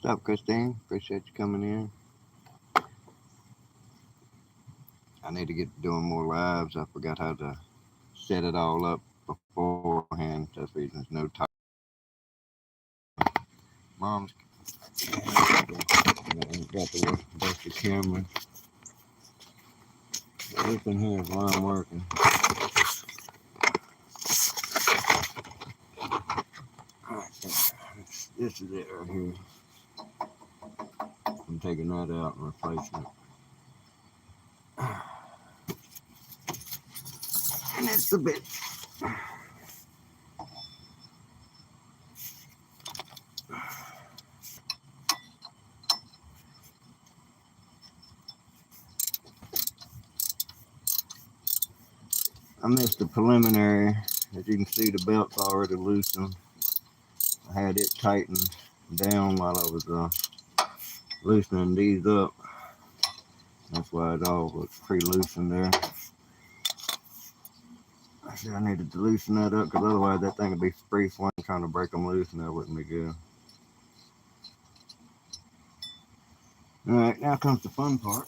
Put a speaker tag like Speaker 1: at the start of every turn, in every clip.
Speaker 1: What's up, Christine? Appreciate you coming in. I need to get doing more lives. I forgot how to set it all up beforehand. That's the reason there's no time. Mom's got the busted camera. Open here while I'm working. Alright, this is it right here. I'm taking that out and replacing it. And it's a bit. I missed the preliminary. As you can see, the belt's already loosened. I had it tightened down while I was loosening these up. That's why it all was pre-loosened there. I said I needed to loosen that up because otherwise that thing would be free flowing trying to break them loose and that wouldn't be good. Alright, now comes the fun part.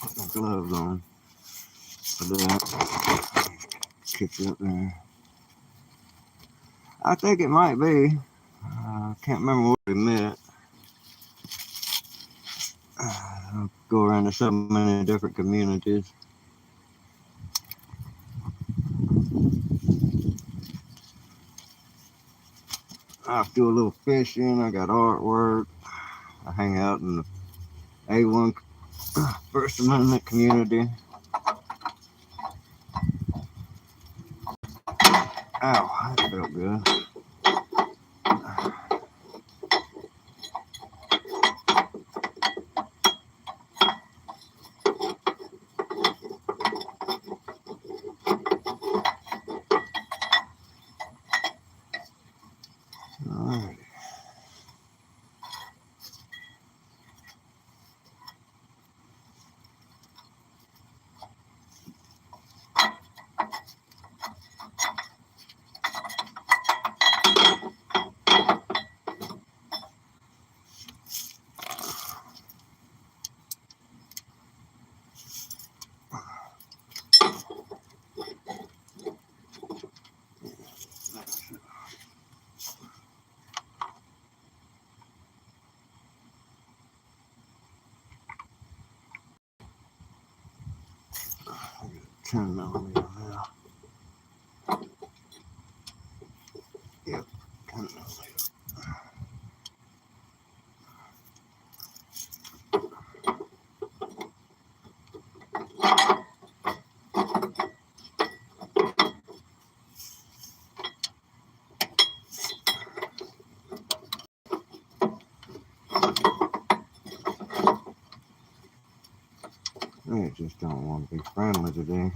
Speaker 1: Put my gloves on for that. Kick it up there. I think it might be. I can't remember where we met. I go around to so many different communities. I do a little fishing. I got artwork. I hang out in the A1 First Amendment community. Ow, that felt good. Alright. I got 10 millimeter now. Yep, 10 millimeter. They just don't want to be friendly today.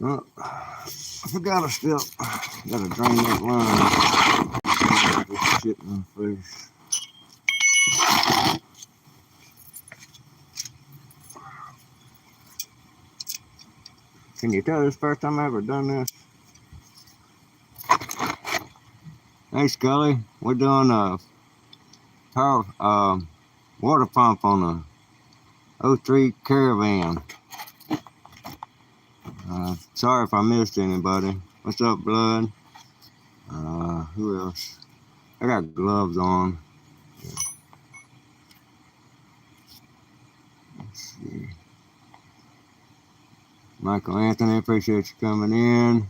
Speaker 1: Well, I forgot a step. Gotta drain that line. Just shit in the face. Can you tell this first time I ever done this? Hey Scully, we're doing a power water pump on a '03 Caravan. Sorry if I missed anybody. What's up, Blood? Who else? I got gloves on. Let's see. Michael Anthony, appreciate you coming in.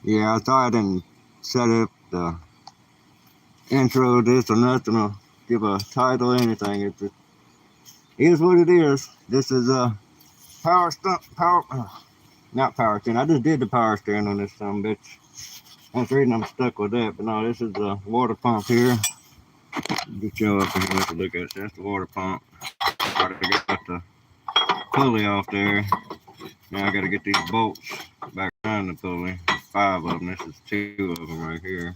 Speaker 1: Yeah, I thought I didn't set up the intro to this or nothing or give a title or anything. It is what it is. This is a not power steering. I just did the power steering on this son bitch. That's the reason I'm stuck with that. But no, this is a water pump here. Get y'all up and have a look at it. That's the water pump. Already got the pulley off there. Now I got to get these bolts back around the pulley. There's 5 of them. This is 2 of them right here.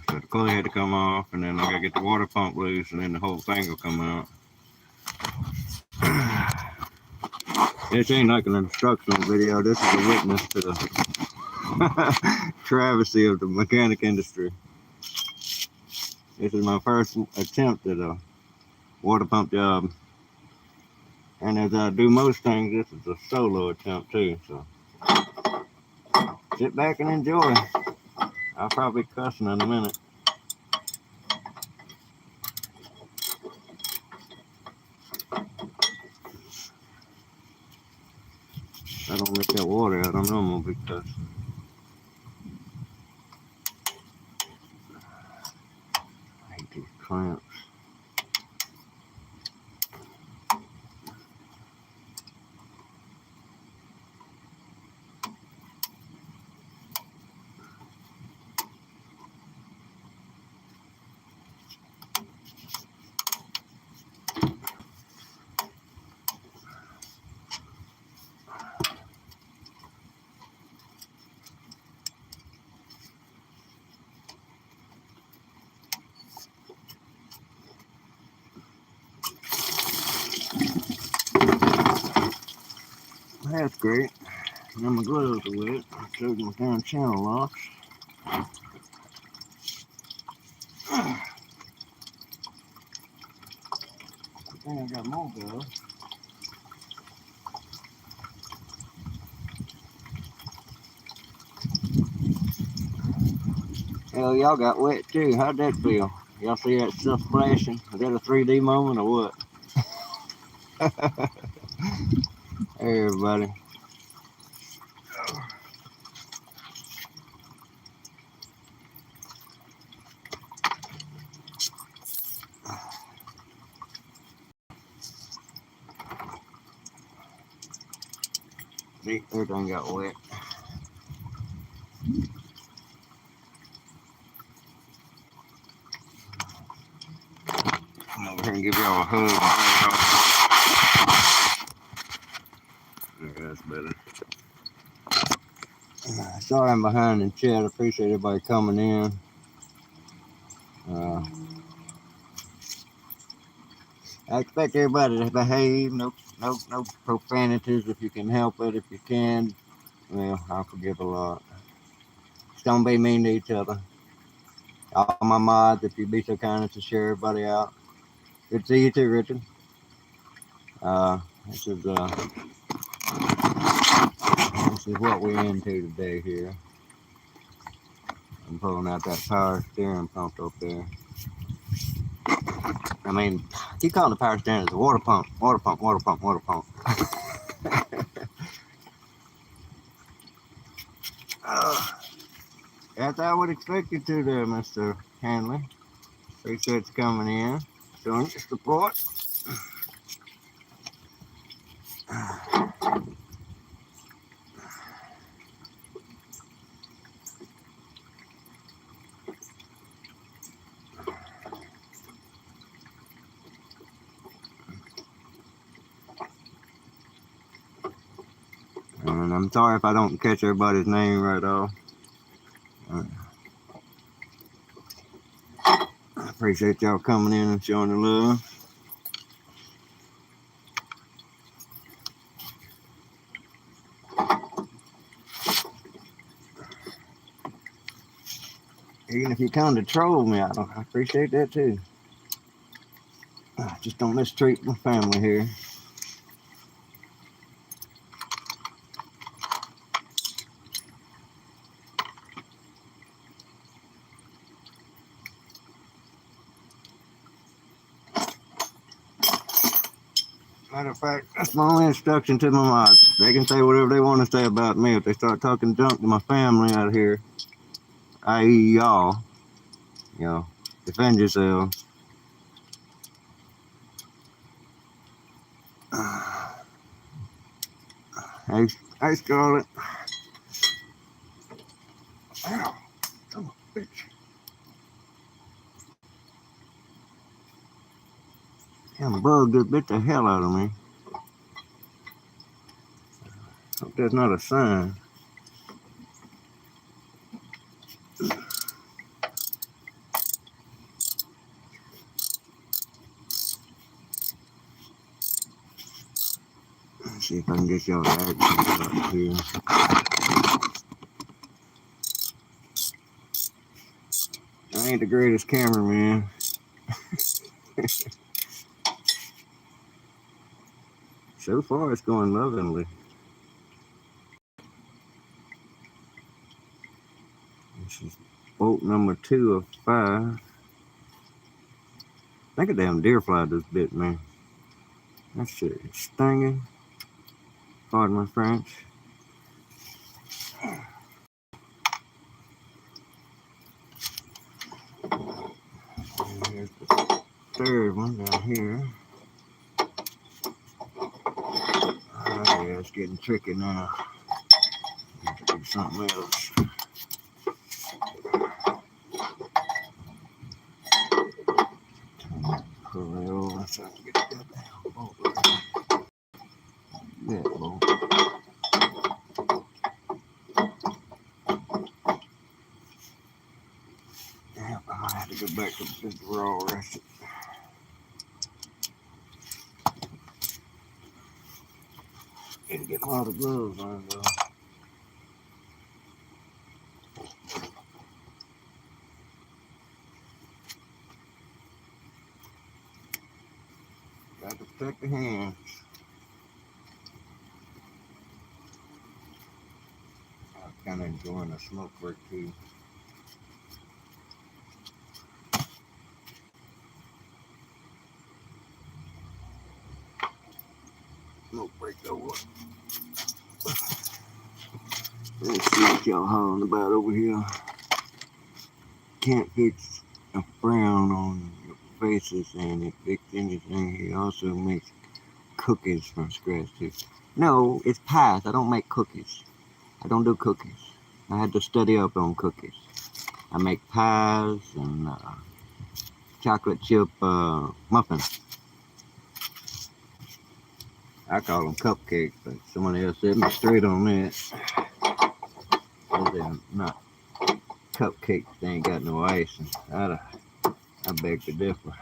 Speaker 1: So the pulley had to come off, and then I gotta get the water pump loose, and then the whole thing will come out. This ain't like an instructional video. This is a witness to the travesty of the mechanic industry. This is my first attempt at a water pump job. And as I do most things, this is a solo attempt too. So sit back and enjoy. I'll probably cuss in a minute. If I don't let that water out, I know I'm gonna be cussing. I hate these clamps. That's great. Now my gloves are wet. I showed my damn channel locks. I think I got more gloves. Hell, y'all got wet too. How'd that feel? Y'all see that stuff splashing? Is that a 3D moment or what? Hey, everybody. See, everything got wet. I'm over here and give y'all a hug. Okay, that's better. Sorry I'm behind in chat. I appreciate everybody coming in. I expect everybody to behave. No profanities if you can help it. If you can, well, I'll forgive a lot. Just don't be mean to each other. All my mods, if you'd be so kind as to share everybody out. Good to see you too, Richard. This is what we're into today here. I'm pulling out that power steering pump up there. I mean, I keep calling the power steering as a water pump, water pump, water pump, water pump. As I would expect you to there, Mr. Hanley. Appreciate you coming in, showing your support. And I'm sorry if I don't catch everybody's name right off. I appreciate y'all coming in and showing the love. Even if you come to troll me, I appreciate that too. Just don't mistreat my family here. Matter of fact, that's my only instruction to my mods. They can say whatever they want to say about me. If they start talking junk to my family out here, i.e. y'all, defend yourselves. Hey, Scarlett. Ow, son of a bitch. Damn bug just bit the hell out of me. Hope that's not a sign. See if I can get y'all the action up here. I ain't the greatest cameraman. So far, it's going lovingly. This is bolt number 2 of 5. I think a damn deer fly just bit me. That shit is stinging. Pardon my French. And here's the third one down here. Oh yeah, it's getting tricky now. Have to do something else. Pull that over so I can get that damn bolt right. That bolt. Damn, I might have to go back to the raw ratchet. And get all the gloves on though. Got to protect the hands. I'm kind of enjoying the smoke break too. Smoke break over. Let's see what y'all hollering about over here. Can't fix a frown on your faces, and it fix anything. He also makes cookies from scratch too. No, it's pies. I don't make cookies. I don't do cookies. I had to study up on cookies. I make pies and chocolate chip muffins. I call them cupcakes, but someone else set me straight on that. They're not cupcakes. They ain't got no icing. I beg to differ.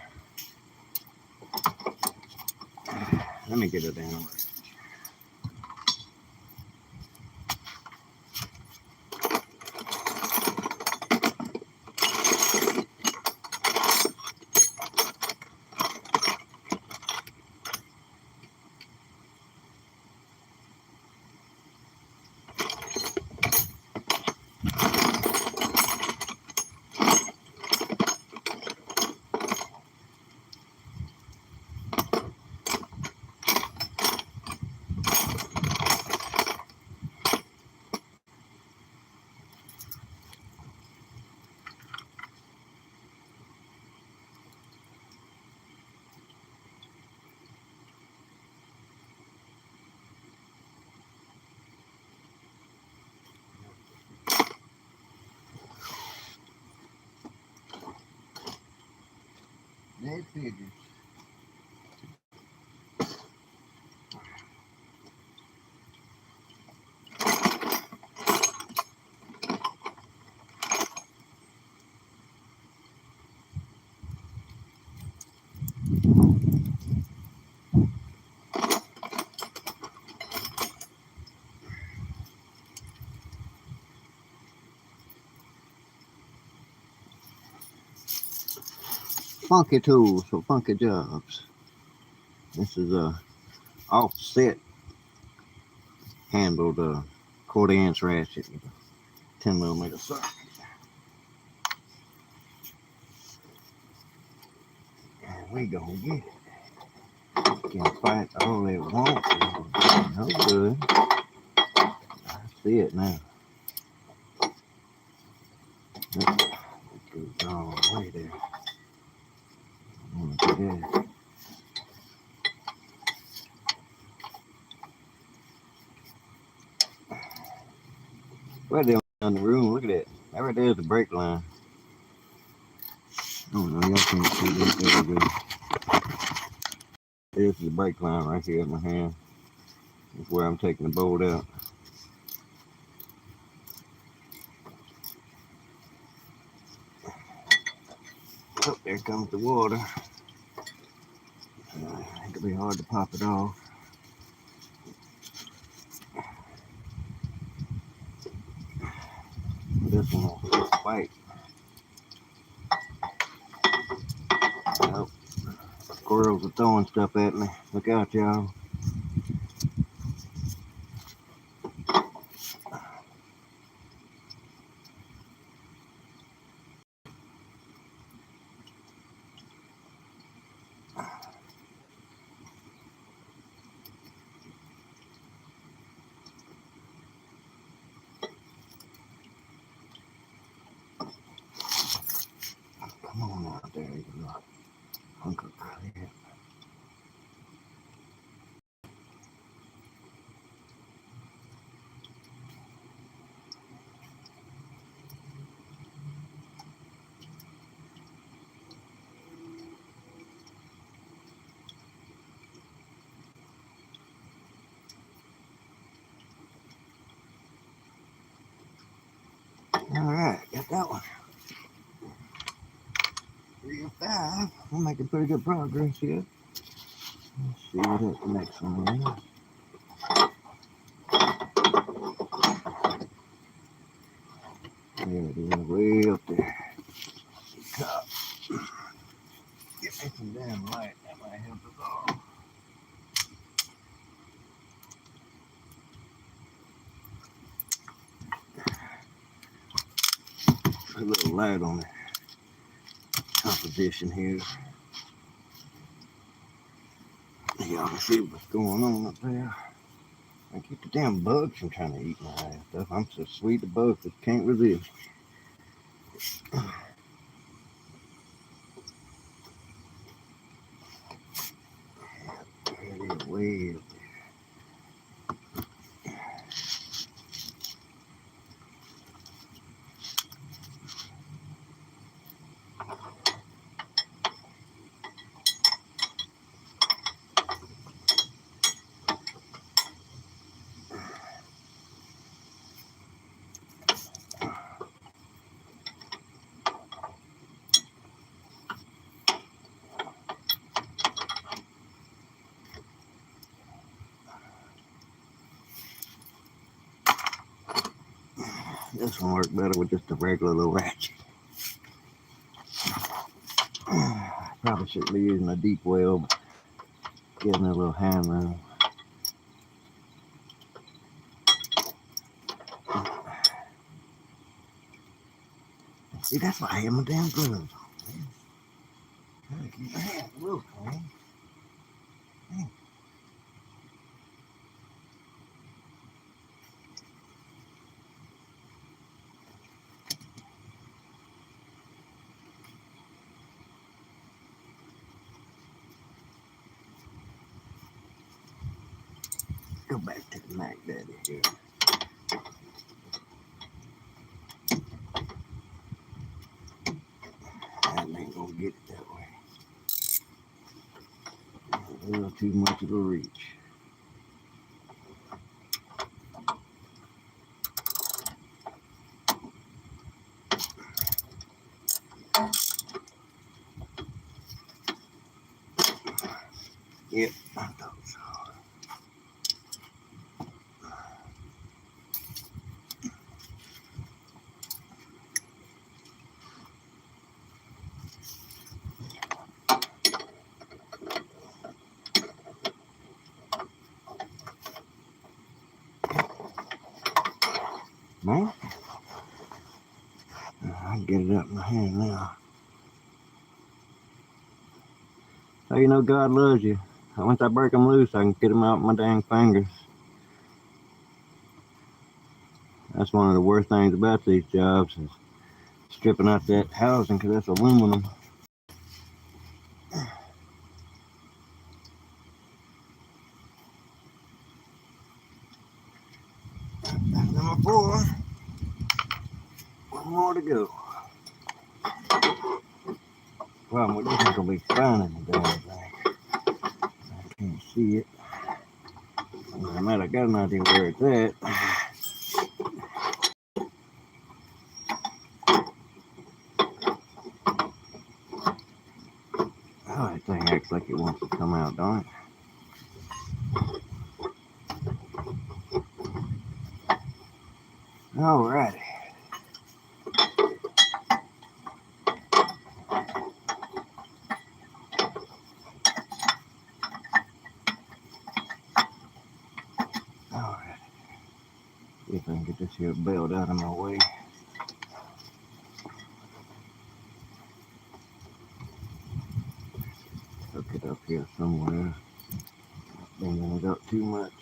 Speaker 1: Let me get it down. That figures. Funky tools for funky jobs. This is a offset handled 1/4" ratchet with a 10mm socket. And we gonna get it. Can't fight all it wants. No good. I see it now. It goes all the way there. I want to do that. Right there on the room, look at that. That right there is the brake line. Oh no, y'all can't see this. There we go. This is the brake line right here in my hand. That's where I'm taking the bolt out. Oh, there comes the water. It could be hard to pop it off. this one will fight. Nope. Squirrels are throwing stuff at me. Look out, y'all. Come on out there, you little hunk of crap. Alright, got that one. 3 and 5. We're making pretty good progress here. Let's see what that next one is. There it is, way up there. Top. Get me some damn light. That might help us all. Put a little light on the composition here. Y'all can see what's going on up there. I keep the damn bugs from trying to eat my ass stuff. I'm so sweet the bugs that can't resist. There it is, way up there. This one worked better with just a regular little ratchet. Probably shouldn't be using a deep well, but getting a little hammer. See, that's why I have my damn gloves on. Gotta keep my hands real clean. Go back to the Mac Daddy here. That ain't gonna get it that way. A little too much of a reach. Yep, I thought so. Man, I can get it up in my hand now. So you know God loves you. Once I break them loose, I can get them out with my dang fingers. That's one of the worst things about these jobs is stripping out that housing because that's aluminum. That's number 4. One more to go. Problem with this is gonna be finding the damn thing. I can't see it. I might have got an idea where it's at. Oh, that thing acts like it wants to come out, don't it? Alrighty. See if I can get this here belt out of my way. Hook it up here somewhere. Bending it up too much.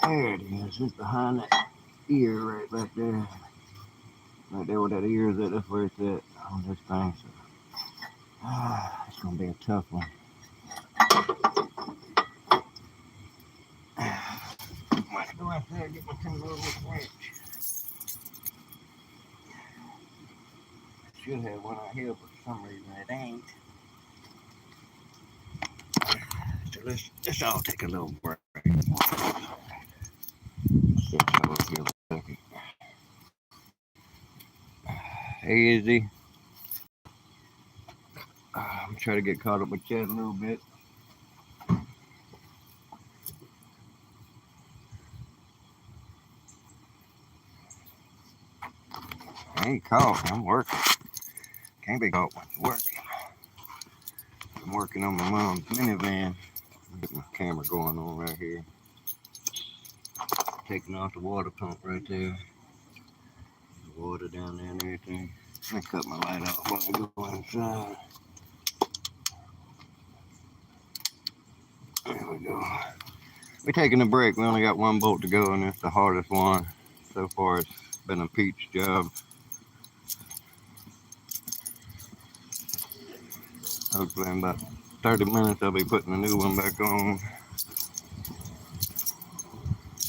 Speaker 1: There it is. It's behind that ear right back there. Right there where that ear is at. That's where it's at on this thing. So, it's gonna be a tough one. Might go out there and get my timber over this wrench. I should have one out here, but for some reason it ain't. So let's all take a little break. Sit over here a second. Hey, Izzy. I'm trying to get caught up with Chad a little bit. I ain't caught. I'm working. Can't be caught when you're working. I'm working on my mom's minivan. Get my camera going on right here. Taking off the water pump right there. The water down there and everything. I cut my light off while I go inside. There we go. We're taking a break. We only got one boat to go, and it's the hardest one. So far, it's been a peach job. Hopefully, in about 30 minutes, I'll be putting a new one back on.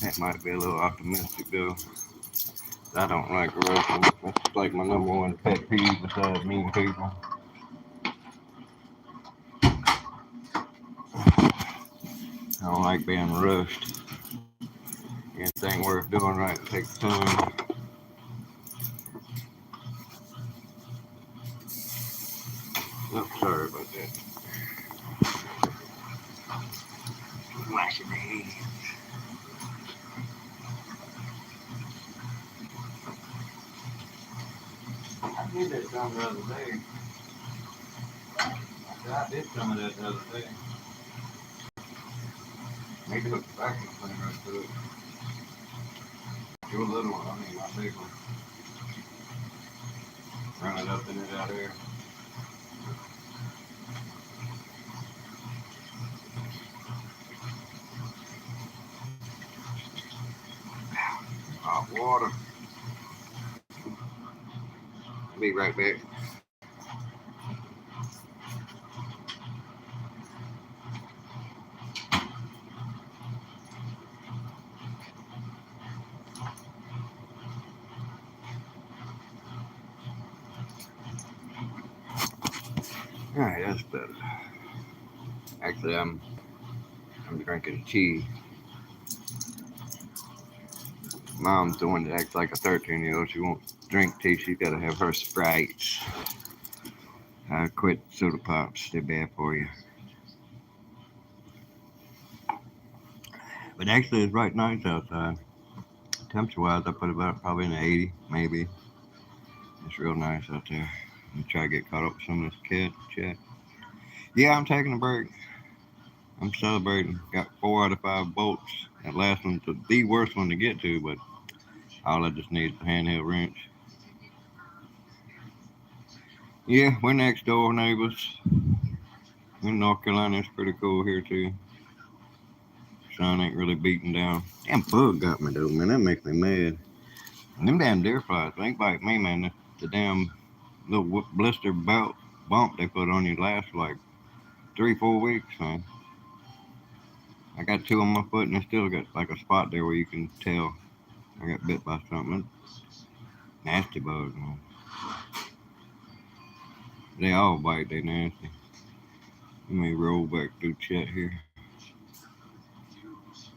Speaker 1: That might be a little optimistic, though. I don't like rushing. That's like my number one pet peeve besides meeting people. I don't like being rushed. Anything worth doing right takes time. Oops, sorry about that. Washing the hands. I did that some the other day. I did some of that the other day. Maybe hook the vacuum cleaner up to it. Your little one, I mean my big one. Run it up in it out there. Hot water. I'll be right back. Alright, that's better. Actually, I'm drinking tea. Mom's the one that acts like a 13-year-old. She won't drink tea. She's got to have her Sprites. I quit soda pops. They're bad for you. But actually, it's right nice outside. Temperature-wise, I put about probably in the 80, maybe. It's real nice out there. I'm try to get caught up with some of this cat chat. Yeah, I'm taking a break. I'm celebrating. Got 4 out of 5 bolts. That last one's the worst one to get to, but all I just need is a handheld wrench. Yeah, we're next door neighbors. In North Carolina, it's pretty cool here too. Sun ain't really beating down. Damn bug got me though, man. That makes me mad. And them damn deer flies, they ain't bite me, man. The damn little blister bump they put on you lasts like 3-4 weeks, man. I got 2 on my foot and I still got like a spot there where you can tell I got bit by something. Nasty bugs, man. They all bite, they nasty. Let me roll back through chat here.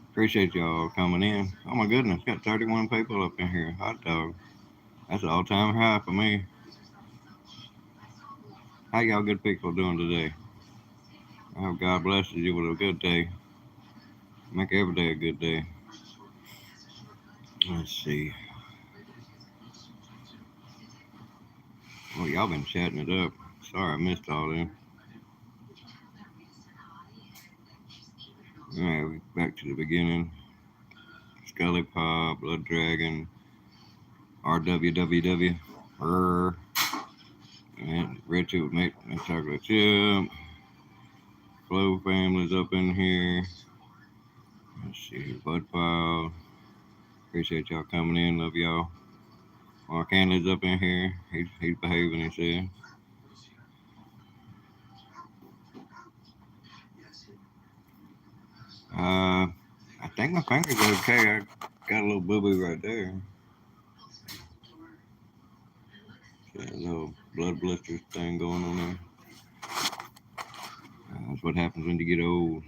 Speaker 1: Appreciate y'all coming in. Oh my goodness, got 31 people up in here. Hot dog. That's an all-time high for me. How y'all good people doing today? I hope God blesses you with a good day. Make every day a good day. Let's see. Oh, y'all been chatting it up. Sorry I missed all them. Alright, we back to the beginning. Scully Pop, Blood Dragon, RWWW, and Richard with Mate and Chocolate Chip. Flow family's up in here. Let's see, Bud Pile. Appreciate y'all coming in. Love y'all. Mark Hanley's up in here. He's behaving, he said. I think my finger's okay. I got a little boo-boo right there. Got a little blood blister thing going on there. That's what happens when you get old.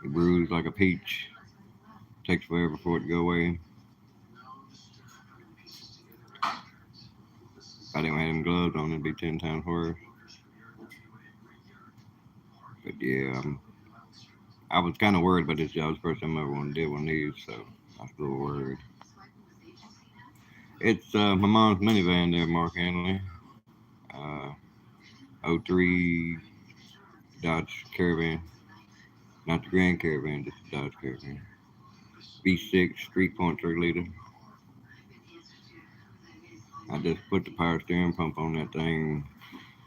Speaker 1: You bruise like a peach. Takes forever for it to go away. If I didn't have them gloves on, it'd be 10 times worse. But yeah, I was kind of worried about this job. It's the first time I ever wanted to deal with these, so I was a little worried. It's my mom's minivan there, Mark Hanley. Uh, 03 Dodge Caravan. Not the Grand Caravan, just the Dodge Caravan. V6, 3.3 liter. I just put the power steering pump on that thing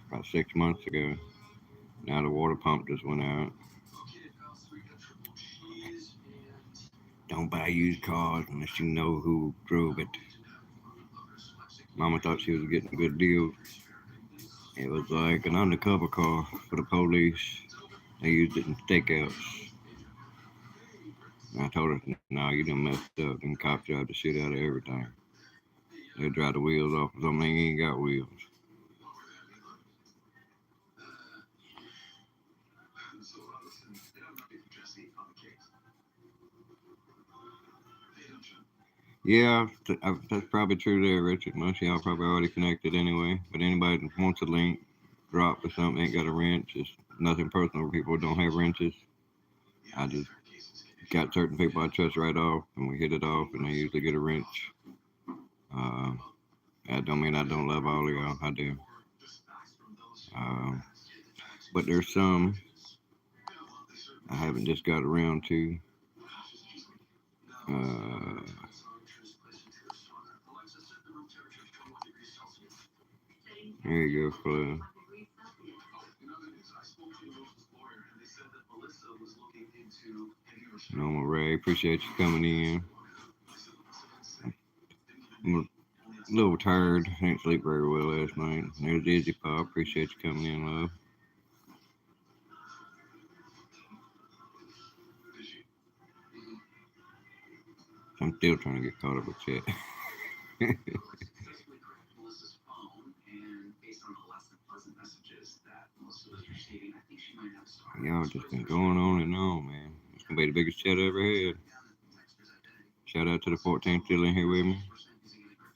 Speaker 1: about 6 months ago. Now the water pump just went out. Don't buy used cars unless you know who drove it. Mama thought she was getting a good deal. It was like an undercover car for the police. They used it in stakeouts. And I told her, no, you done messed up. Them cops drive the shit out of everything. They drive the wheels off of something they ain't got wheels. Yeah, that's probably true there, Richard. Most of y'all probably already connected anyway. But anybody that wants a link, drop or something, ain't got a wrench. It's nothing personal. People don't have wrenches. I just got certain people I trust right off, and we hit it off, and they usually get a wrench. Uh, that don't mean I don't love all of y'all. I do. Uh, but there's some I haven't just got around to. Uh, there you go, Flo. Normal Ray, appreciate you coming in. I'm a little tired. I didn't sleep very well last night. There's Izzy Pop. Appreciate you coming in, love. I'm still trying to get caught up with chat. Y'all just been going on and on, man. It's gonna be the biggest chat I ever had. Shout out to the 14 still in here with me.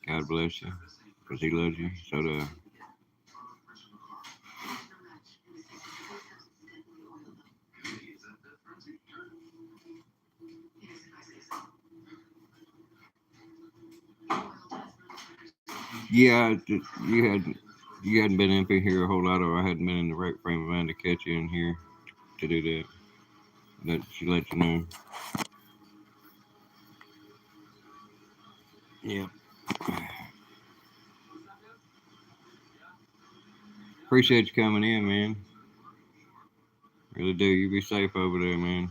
Speaker 1: God bless you, because he loves you. So do I. Yeah, you hadn't been up in here a whole lot, or I hadn't been in the right frame of mind to catch you in here to do that. She let you know. Yeah. Appreciate you coming in, man. Really do. You be safe over there, man.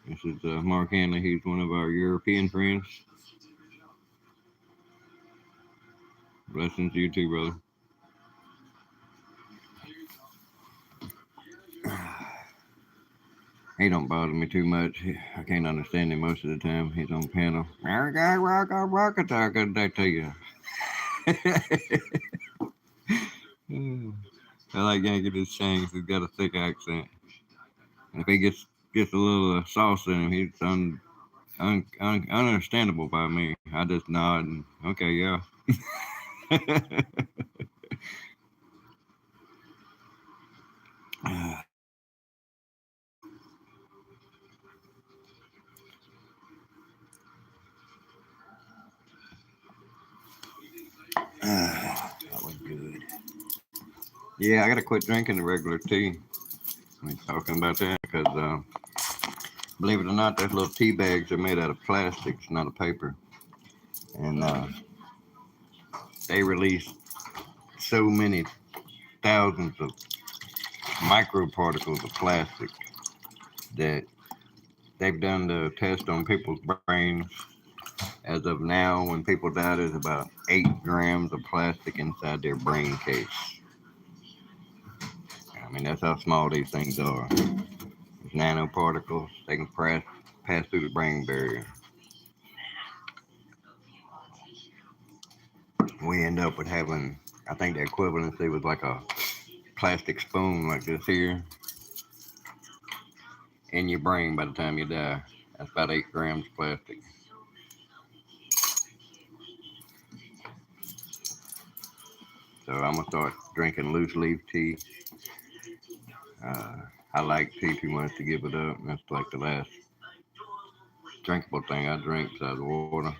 Speaker 1: This is Mark Hanley. He's one of our European friends. Blessings to you too, brother. He don't bother me too much. I can't understand him most of the time. He's on panel. They tell you. I like Yankee this Shanks. He's got a thick accent. And if he gets a little sauce in him, he's ununderstandable by me. I just nod and okay, yeah. That was good. Yeah, I gotta quit drinking the regular tea. We talking about that because, believe it or not, those little tea bags are made out of plastics, not of paper, and they release so many thousands of microparticles of plastic that they've done the test on people's brains. As of now, when people die, there's about 8 grams of plastic inside their brain case. I mean, that's how small these things are. It's nanoparticles. They can pass through the brain barrier. We end up with having, I think the equivalency was like a plastic spoon like this here in your brain by the time you die. That's about 8 grams of plastic. So I'm gonna start drinking loose leaf tea. Uh, I like tea too much to give it up. That's like the last drinkable thing I drink besides water.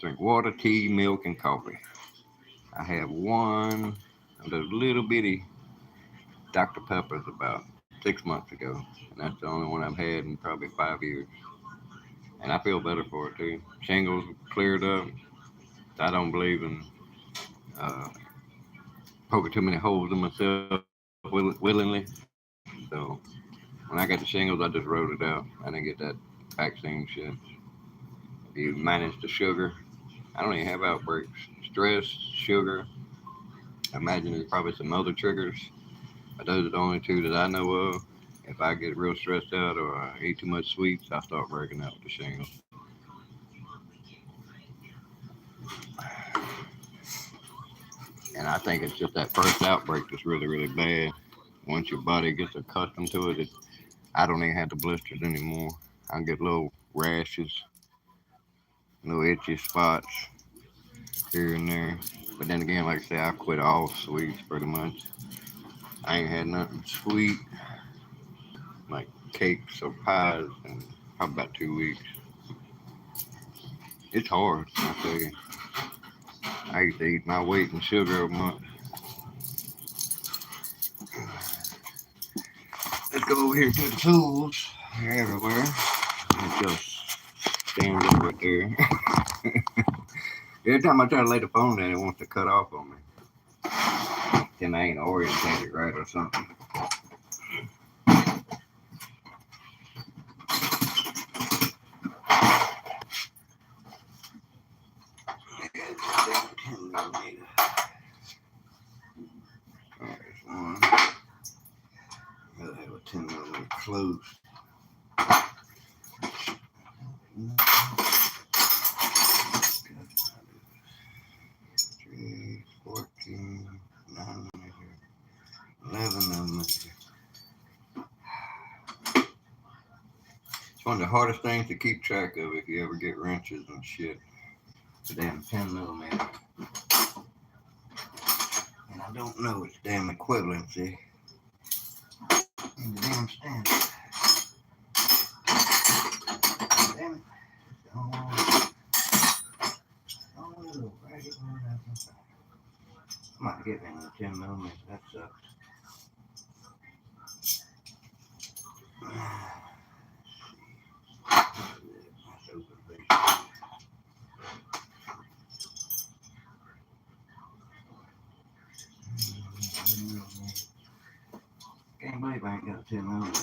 Speaker 1: Drink water, tea, milk, and coffee. I have one of those little bitty Dr. Peppers about 6 months ago, and that's the only one I've had in probably 5 years. And I feel better for it too. Shingles cleared up. I don't believe in uh, poking too many holes in myself willingly. So when I got the shingles, I just wrote it out. I didn't get that vaccine shit. You manage the sugar. I don't even have outbreaks. Stress, sugar. I imagine there's probably some other triggers, but those are the only two that I know of. If I get real stressed out or I eat too much sweets, I start breaking out with the shingles. And I think it's just that first outbreak that's really, really bad. Once your body gets accustomed to it, I don't even have the blisters anymore. I get little rashes, little itchy spots here and there. But then again, like I say, I quit all sweets pretty much. I ain't had nothing sweet like cakes or pies in probably about 2 weeks. It's hard, I tell you. I used to eat my weight in sugar a month. Let's go over here to the tools. They're everywhere. It just stands up right there. Every time I try to lay the phone down, it wants to cut off on me. Then I ain't orientated right or something. There's one. Gotta have a 10 millimeter close. 3, 14, 9 millimeter, 11 millimeter. It's one of the hardest things to keep track of if you ever get wrenches and shit. The damn 10 millimeter. And I don't know its damn equivalency in the damn standard. Damn it. Oh, little ragged one. I might get me another 10 millimeter. That sucks. Can't believe I ain't got a 10 millimeter.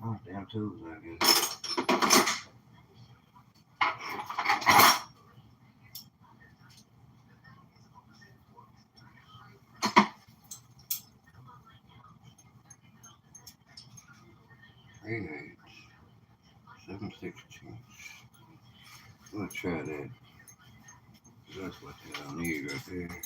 Speaker 1: Oh, damn tools, I guess. Three eighths, 7/16. We'll try that. That's what I need right there.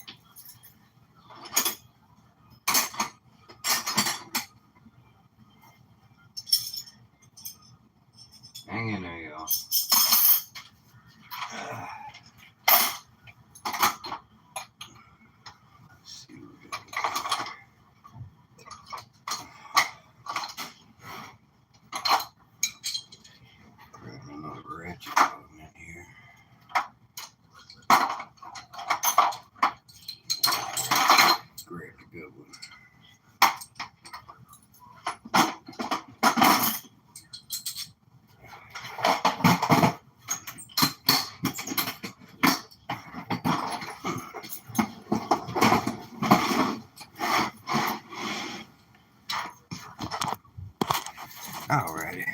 Speaker 1: Hang in there, y'all. Let's see what we got. Grabbing another ratchet in here. Grab the good one. Alrighty.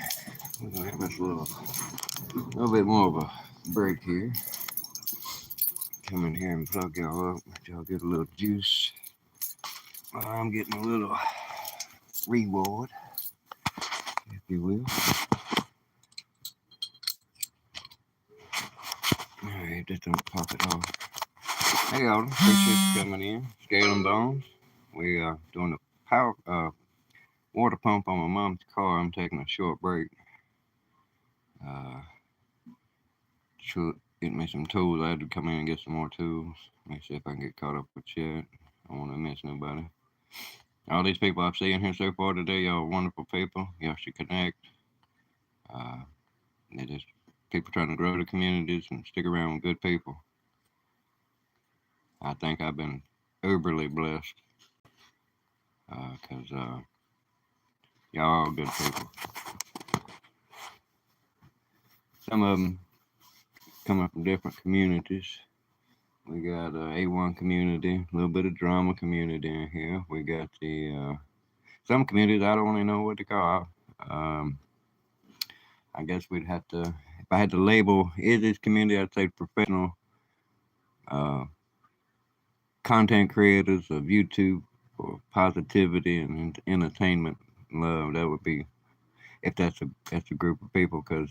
Speaker 1: We're gonna have us a little bit more of a break here. Come in here and plug y'all up. Let y'all get a little juice. I'm getting a little reward, if you will. Alright, just don't pop it off. Hey, y'all. Appreciate you coming in. Scale and Bones. We are doing a power water pump on my mom's car. I'm taking a short break. Get me some tools. I had to come in and get some more tools. Let me see if I can get caught up with chat. I don't want to miss nobody. All these people I've seen here so far today, y'all are wonderful people. Y'all should connect. They're just people trying to grow the communities and stick around with good people. I think I've been uberly blessed because y'all are good people. Some of them coming from different communities. We got A1 community, a little bit of drama community in here. We got the some communities I don't even know what to call. I guess we'd have to, if I had to label this community, I'd say professional content creators of YouTube for positivity and entertainment love. That would be, if that's a group of people, because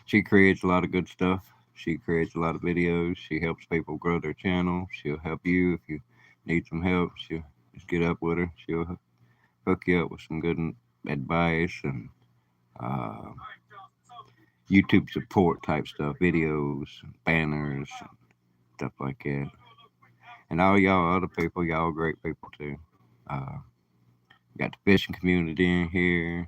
Speaker 1: she creates a lot of good stuff. She creates a lot of videos. She helps people grow their channel. She'll help you if you need some help. She'll just get up with her. She'll hook you up with some good advice and YouTube support type stuff, videos, banners, stuff like that. And all y'all other people, y'all great people too. Got the fishing community in here.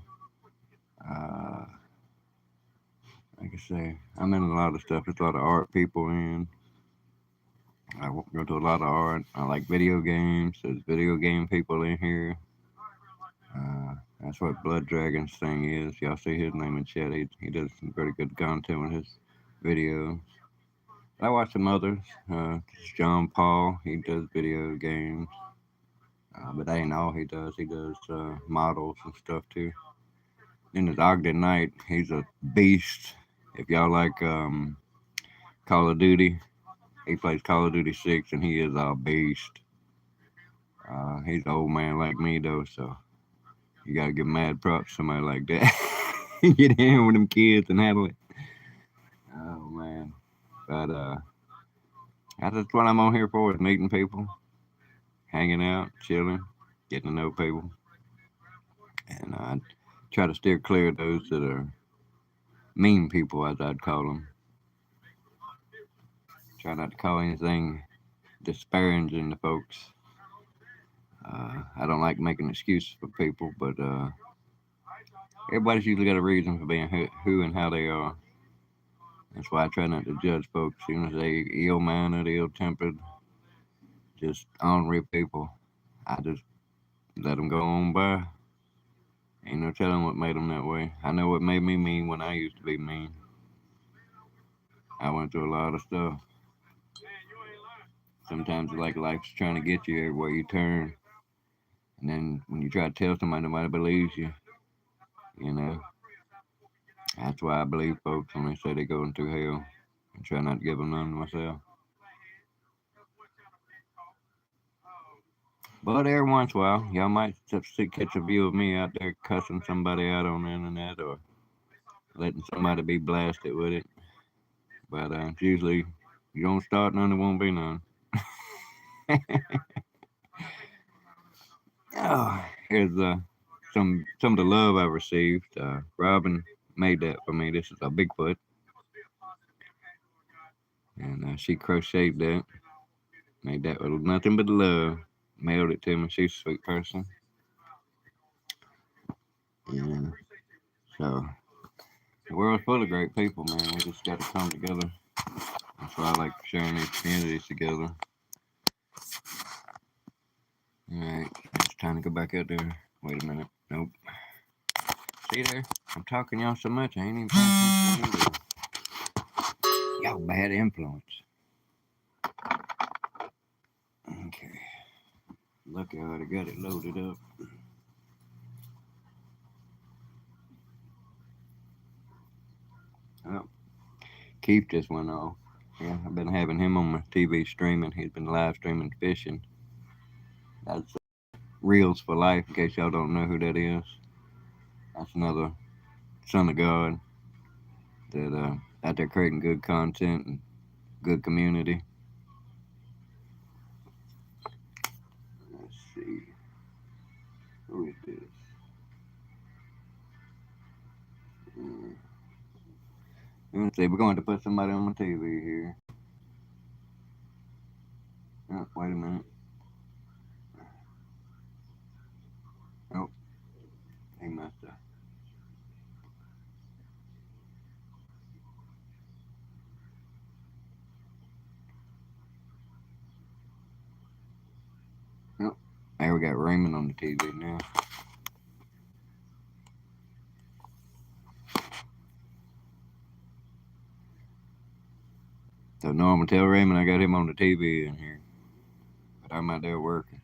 Speaker 1: Like I say, I'm in a lot of stuff. There's a lot of art people in. I go to a lot of art. I like video games. There's video game people in here. That's what Blood Dragon's thing is. Y'all see his name in chat. He does some pretty good content with his videos. I watch some others. John Paul, he does video games. But that ain't all he does. He does models and stuff too. Then there's Ogden Knight. He's a beast. If y'all like Call of Duty, he plays Call of Duty 6 and he is a beast. He's an old man like me though, so you gotta give mad props to somebody like that. Get in with them kids and handle it. Oh man. But that's what I'm on here for, is meeting people, hanging out, chilling, getting to know people. And I try to steer clear of those that are mean people, as I'd call them. Try not to call anything disparaging to folks. I don't like making excuses for people, but everybody's usually got a reason for being who and how they are. That's why I try not to judge folks, even if they ill-mannered, ill-tempered, just ornery people. I just let them go on by. Ain't no telling what made them that way. I know what made me mean when I used to be mean. I went through a lot of stuff. Sometimes it's like life's trying to get you everywhere you turn. And then when you try to tell somebody, nobody believes you. You know? That's why I believe folks when they say they're going through hell. And try not to give them none myself. But every once in a while, y'all might catch a view of me out there cussing somebody out on the internet or letting somebody be blasted with it. But usually, you don't start none, there won't be none. Oh, here's some of the love I received. Robin made that for me. This is a Bigfoot. And she crocheted that. Made that with nothing but love. Mailed it to me. She's a sweet person. Yeah. So, the world's full of great people, man. We just got to come together. That's why I like sharing these communities together. Alright, it's time to go back out there. Wait a minute. Nope. See there? I'm talking y'all so much, I ain't even paying attention. Y'all bad influence. Okay. Lucky I already got it loaded up. Well, Keith just went off. Yeah, I've been having him on my TV streaming. He's been live streaming fishing. That's Reels for Life, in case y'all don't know who that is. That's another son of God that out there creating good content and good community. Let's see. Who is this? Mm. Let's see. We're going to put somebody on my TV here. Oh, wait a minute. Oh, he messed up. Oh, there we got Raymond on the TV now. So no, I'm gonna tell Raymond I got him on the TV in here, but I'm out there working.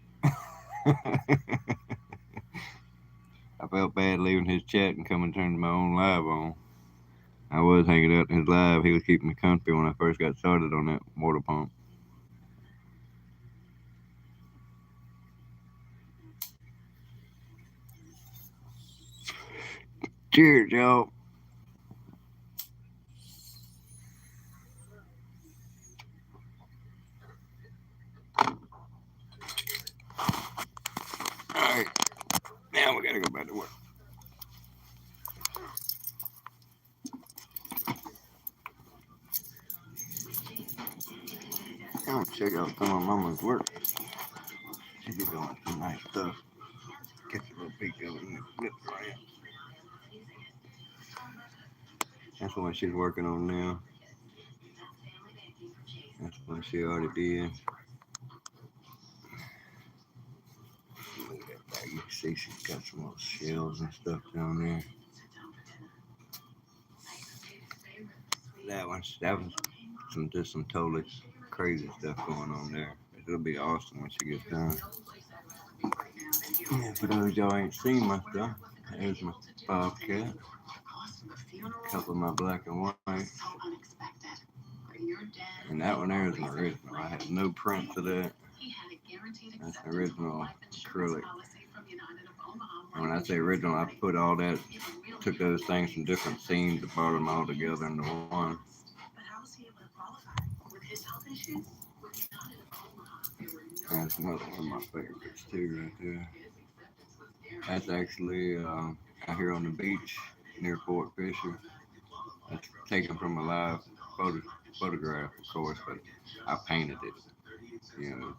Speaker 1: I felt bad leaving his chat and coming turning my own live on. I was hanging out in his live. He was keeping me comfy when I first got started on that water pump. Cheers, y'all. All right, now we gotta go back to work. I'm gonna check out some of Mama's work. She be doing some nice stuff. Catch a little peek of it in the flip right. That's what she's working on now. That's what she already did. Look at that back. You can see she's got some little shells and stuff down there. That was some totally crazy stuff going on there. It'll be awesome when she gets done. Yeah, for those y'all ain't seen my stuff, there's my bobcat. A couple of my black and white. And that one there is an original. I had no print for that. That's the original acrylic. And when I say original, I put all that, took those things from different scenes and brought them all together into one. That's another one of my favorites too, right there. That's actually out here on the beach near Fort Fisher. That's taken from a live photograph, of course, but I painted it. You know,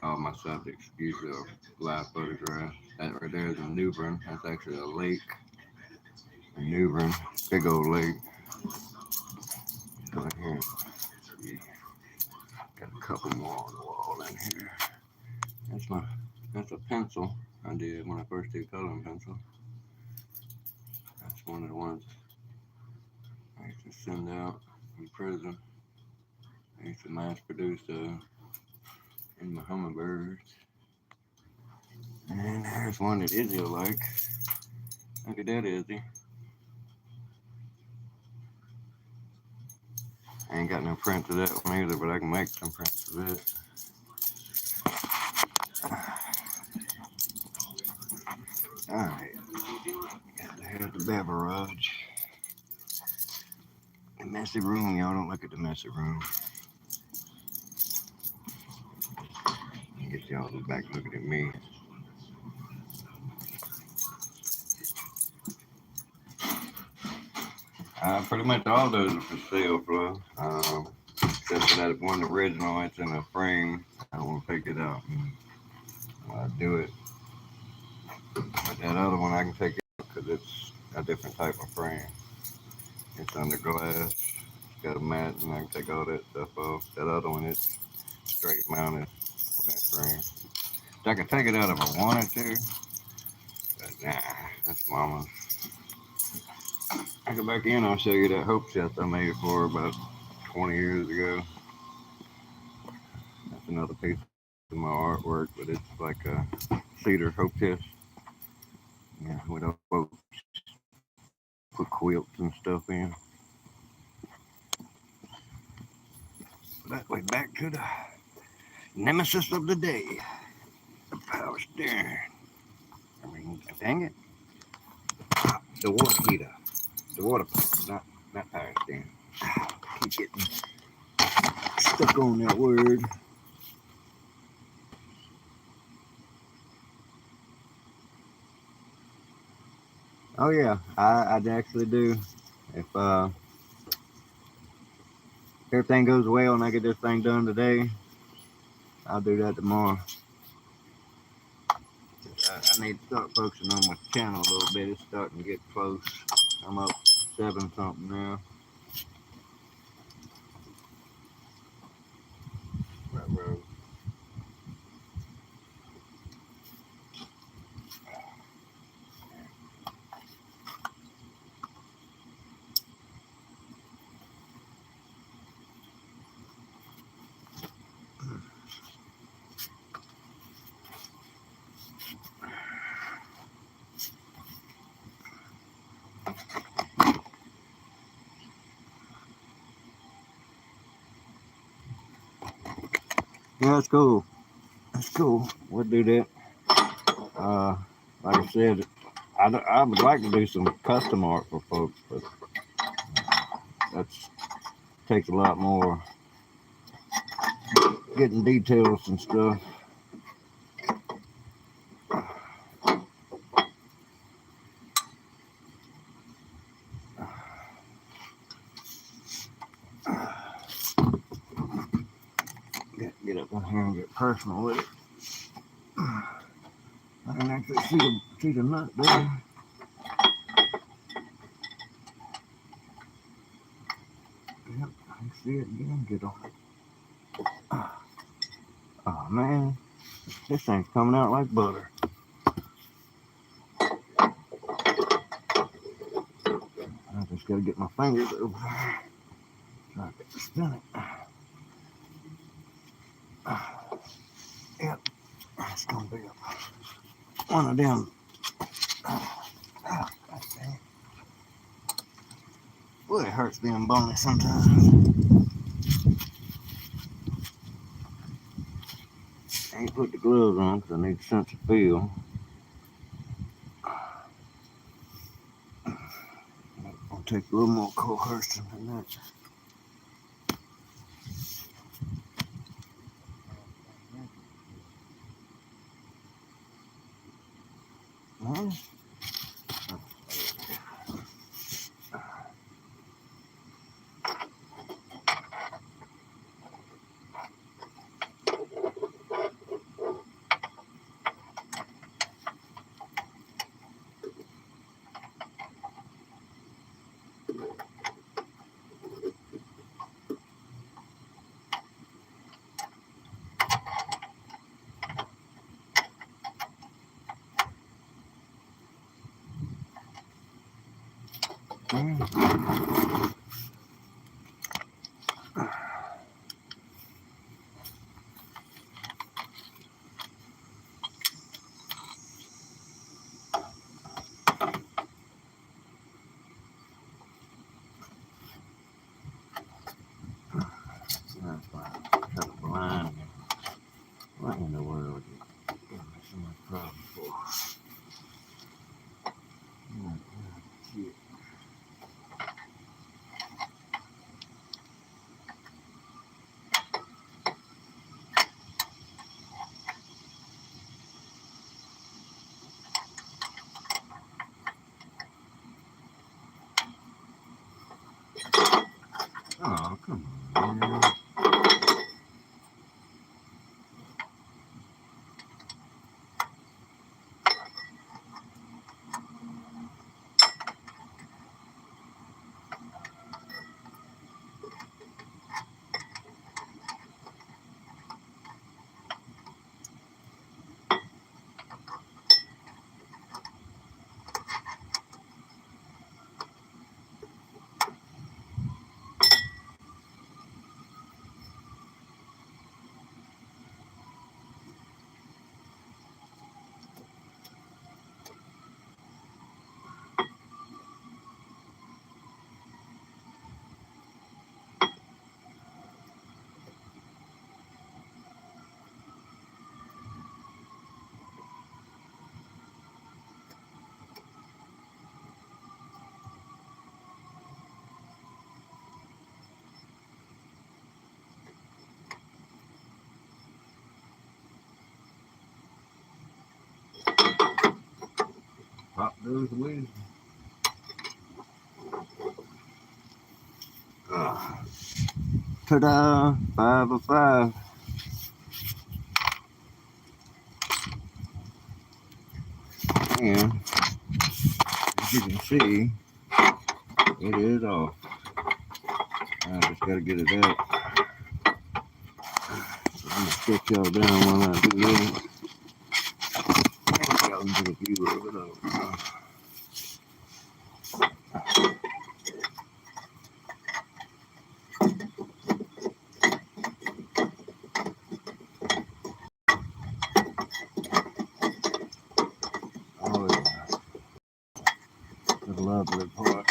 Speaker 1: all my subjects usually are live photographs. That right there is a New Bern. That's actually a lake. A New Bern, big old lake. Go in here. Yeah. Got a couple more on the wall in here. That's a pencil I did when I first did coloring pencil. That's one of the ones I used to send out in prison. I used to mass produce in my hummingbirds. And there's one that Izzy will like. Look at that, Izzy. I ain't got no prints of that one either, but I can make some prints of it. Alright. Got to have the beverage. The messy room, y'all don't look at the messy room. Get y'all back looking at me. Pretty much all those are for sale, bro. Except for that one original, it's in a frame. I don't want to take it out and do it. But that other one I can take it out because it's a different type of frame. It's under glass. It's got a mat and I can take all that stuff off. That other one is straight mounted on that frame. So I could take it out if I wanted to. But nah, that's mama's. I go back in, I'll show you that hope chest I made for her about 20 years ago. That's another piece of my artwork, but it's like a cedar hope chest. Yeah, with all put quilts and stuff in. That way back to the nemesis of the day, the power steering. I mean, dang it. The water heater. The water pump, not power steering. Keep getting stuck on that word. Oh yeah, I actually do. If everything goes well and I get this thing done today, I'll do that tomorrow. I need to start focusing on my channel a little bit. It's starting to get close. I'm up 7 something now. Right. Yeah, that's cool. That's cool. We'll do that. Like I said, I would like to do some custom art for folks, but that takes a lot more getting details and stuff. Get up in here and get personal with it. I can actually see the nut there. Yep, I can see it again. Get on it. Oh man, this thing's coming out like butter. I just gotta get my fingers over there. Try to spin it. Yep, it's gonna be one of them. Boy, it hurts being bony sometimes. I ain't put the gloves on because I need a sense of feel. I'll take a little more coercion than that. Huh? That's fine. Cut a blind. What in the world is giving me so much problem for? Shit. Oh, come on, man. Pop those wheels. Ta-da! 5 of 5. And as you can see, it is off. I just gotta get it out. So I'm gonna sketch y'all down while I do that. Y'all can get a view of it all. Oh yeah, the lovely part.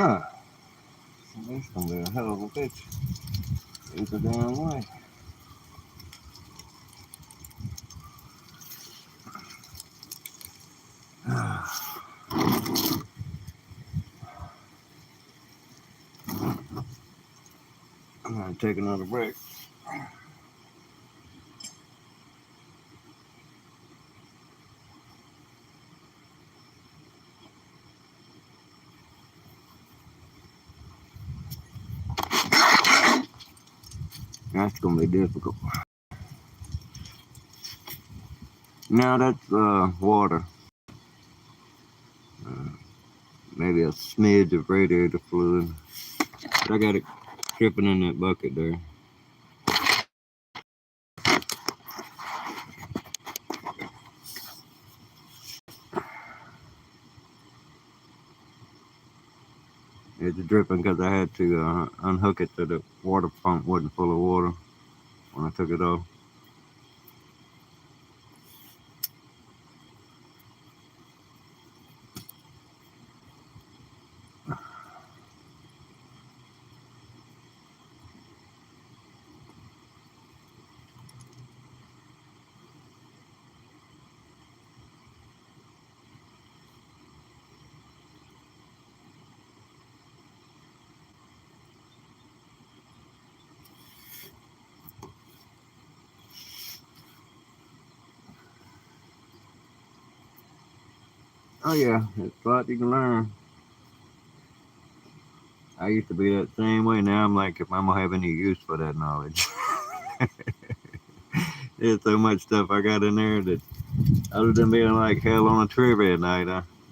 Speaker 1: Ah, that's gonna be a hell of a bitch. Either damn way. I'm gonna take another break. That's gonna be difficult. Now that's water. Maybe a smidge of radiator fluid. But I got it dripping in that bucket there. It's dripping because I had to unhook it so the water pump wasn't full of water when I took it off. Oh yeah, it's a lot you can learn. I used to be that same way. Now I'm like, if I'm gonna have any use for that knowledge. There's so much stuff I got in there that, other than being like hell on a trivia night,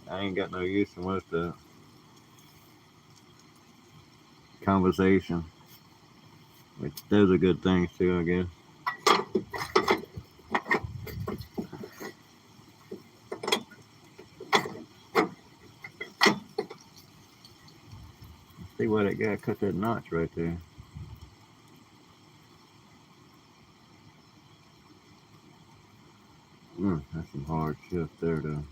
Speaker 1: I ain't got no use for most of conversation. Which those are good things too, I guess. See why that guy cut that notch right there. That's some hard shit there though.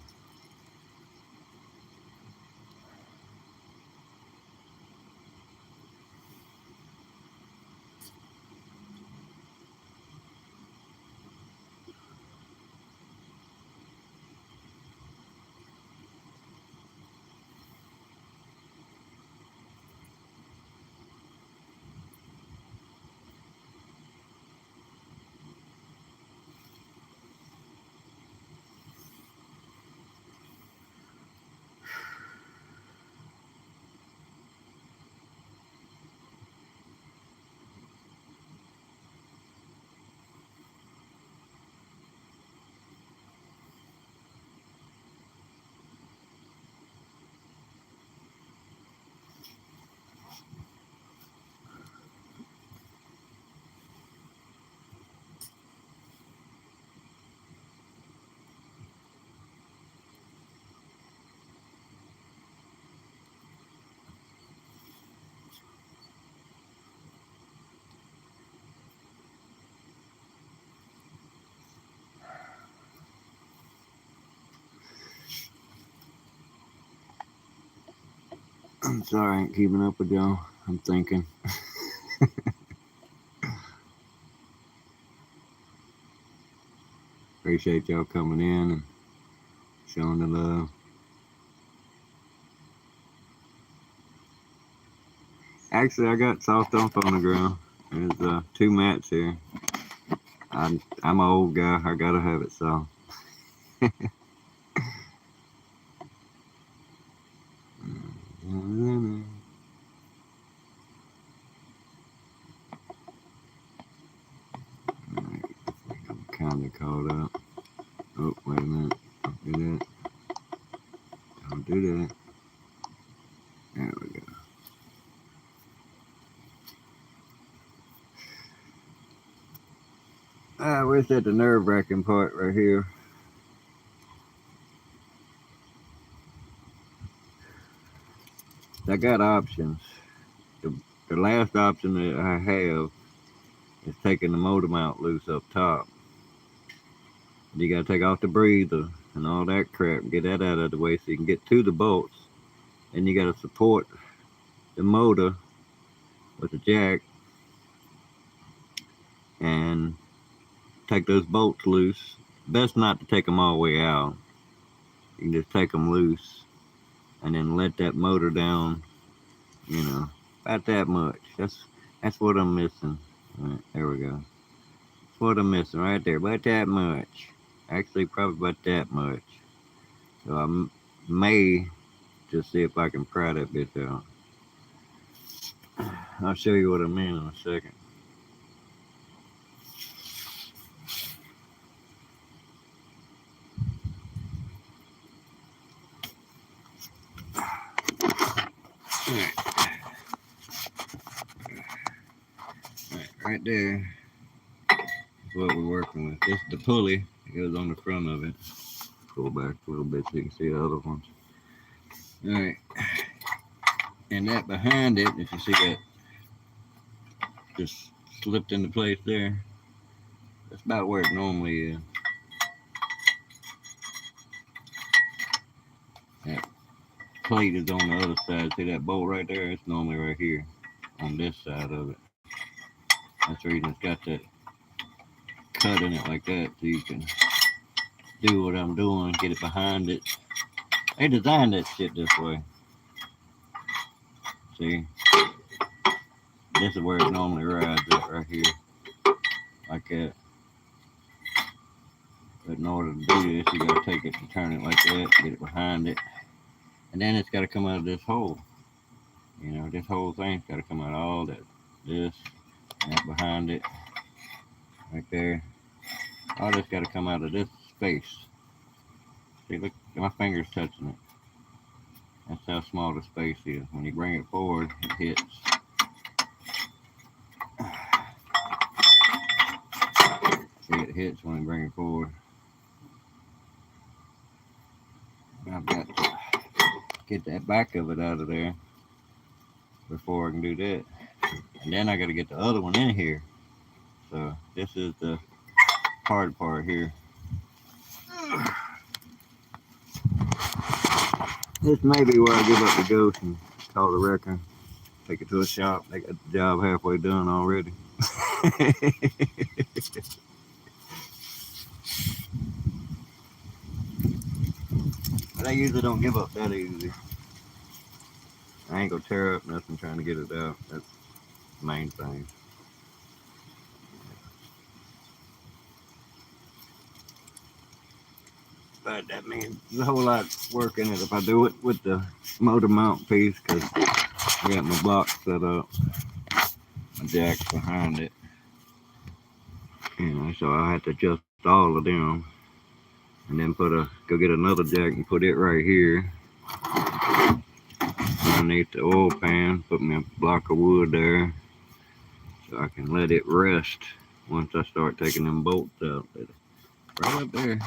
Speaker 1: I'm sorry I ain't keeping up with y'all. I'm thinking. Appreciate y'all coming in and showing the love. Actually, I got soft off on the ground. There's 2 mats here. I'm an old guy. I gotta have it soft. I'm kind of caught up. Oh, wait a minute. Don't do that. Don't do that. There we go. Where's that the nerve-wracking part right here? I got options. The last option that I have is taking the motor mount loose up top. You gotta take off the breather and all that crap and get that out of the way so you can get to the bolts. And you gotta support the motor with the jack and take those bolts loose. Best not to take them all the way out. You can just take them loose and then let that motor down, about that much. That's what I'm missing. All right, there we go. That's what I'm missing right there, about that much. Actually, probably about that much. So I may just see if I can pry that bitch out. I'll show you what I mean in a second. Right there is what we're working with. This is the pulley that goes on the front of it. Pull back a little bit so you can see the other ones. Alright. And that behind it, if you see that just slipped into place there, that's about where it normally is. That plate is on the other side. See that bolt right there? It's normally right here on this side of it. That's the reason it's got that cut in it like that so you can do what I'm doing, get it behind it. They designed that shit this way. See? This is where it normally rides at right here. Like that. But in order to do this, you gotta take it and turn it like that, get it behind it. And then it's gotta come out of this hole. This whole thing's gotta come out of all that. This, and that behind it. Right there. All this gotta come out of this space. See, look, my finger's touching it. That's how small the space is. When you bring it forward, it hits. See, it hits when you bring it forward. I've got to get that back of it out of there before I can do that. And then I got to get the other one in here. So this is the hard part here. This may be where I give up the ghost and call the wrecker. Take it to a shop. They got the job halfway done already. But I usually don't give up that easy. I ain't gonna tear up nothing trying to get it out. That's the main thing. But that means there's a whole lot of work in it if I do it with the motor mount piece, because I got my box set up, my jack's behind it, so I have to adjust all of them, and then go get another jack and put it right here underneath the oil pan, put me a block of wood there, so I can let it rest once I start taking them bolts out. Right up there.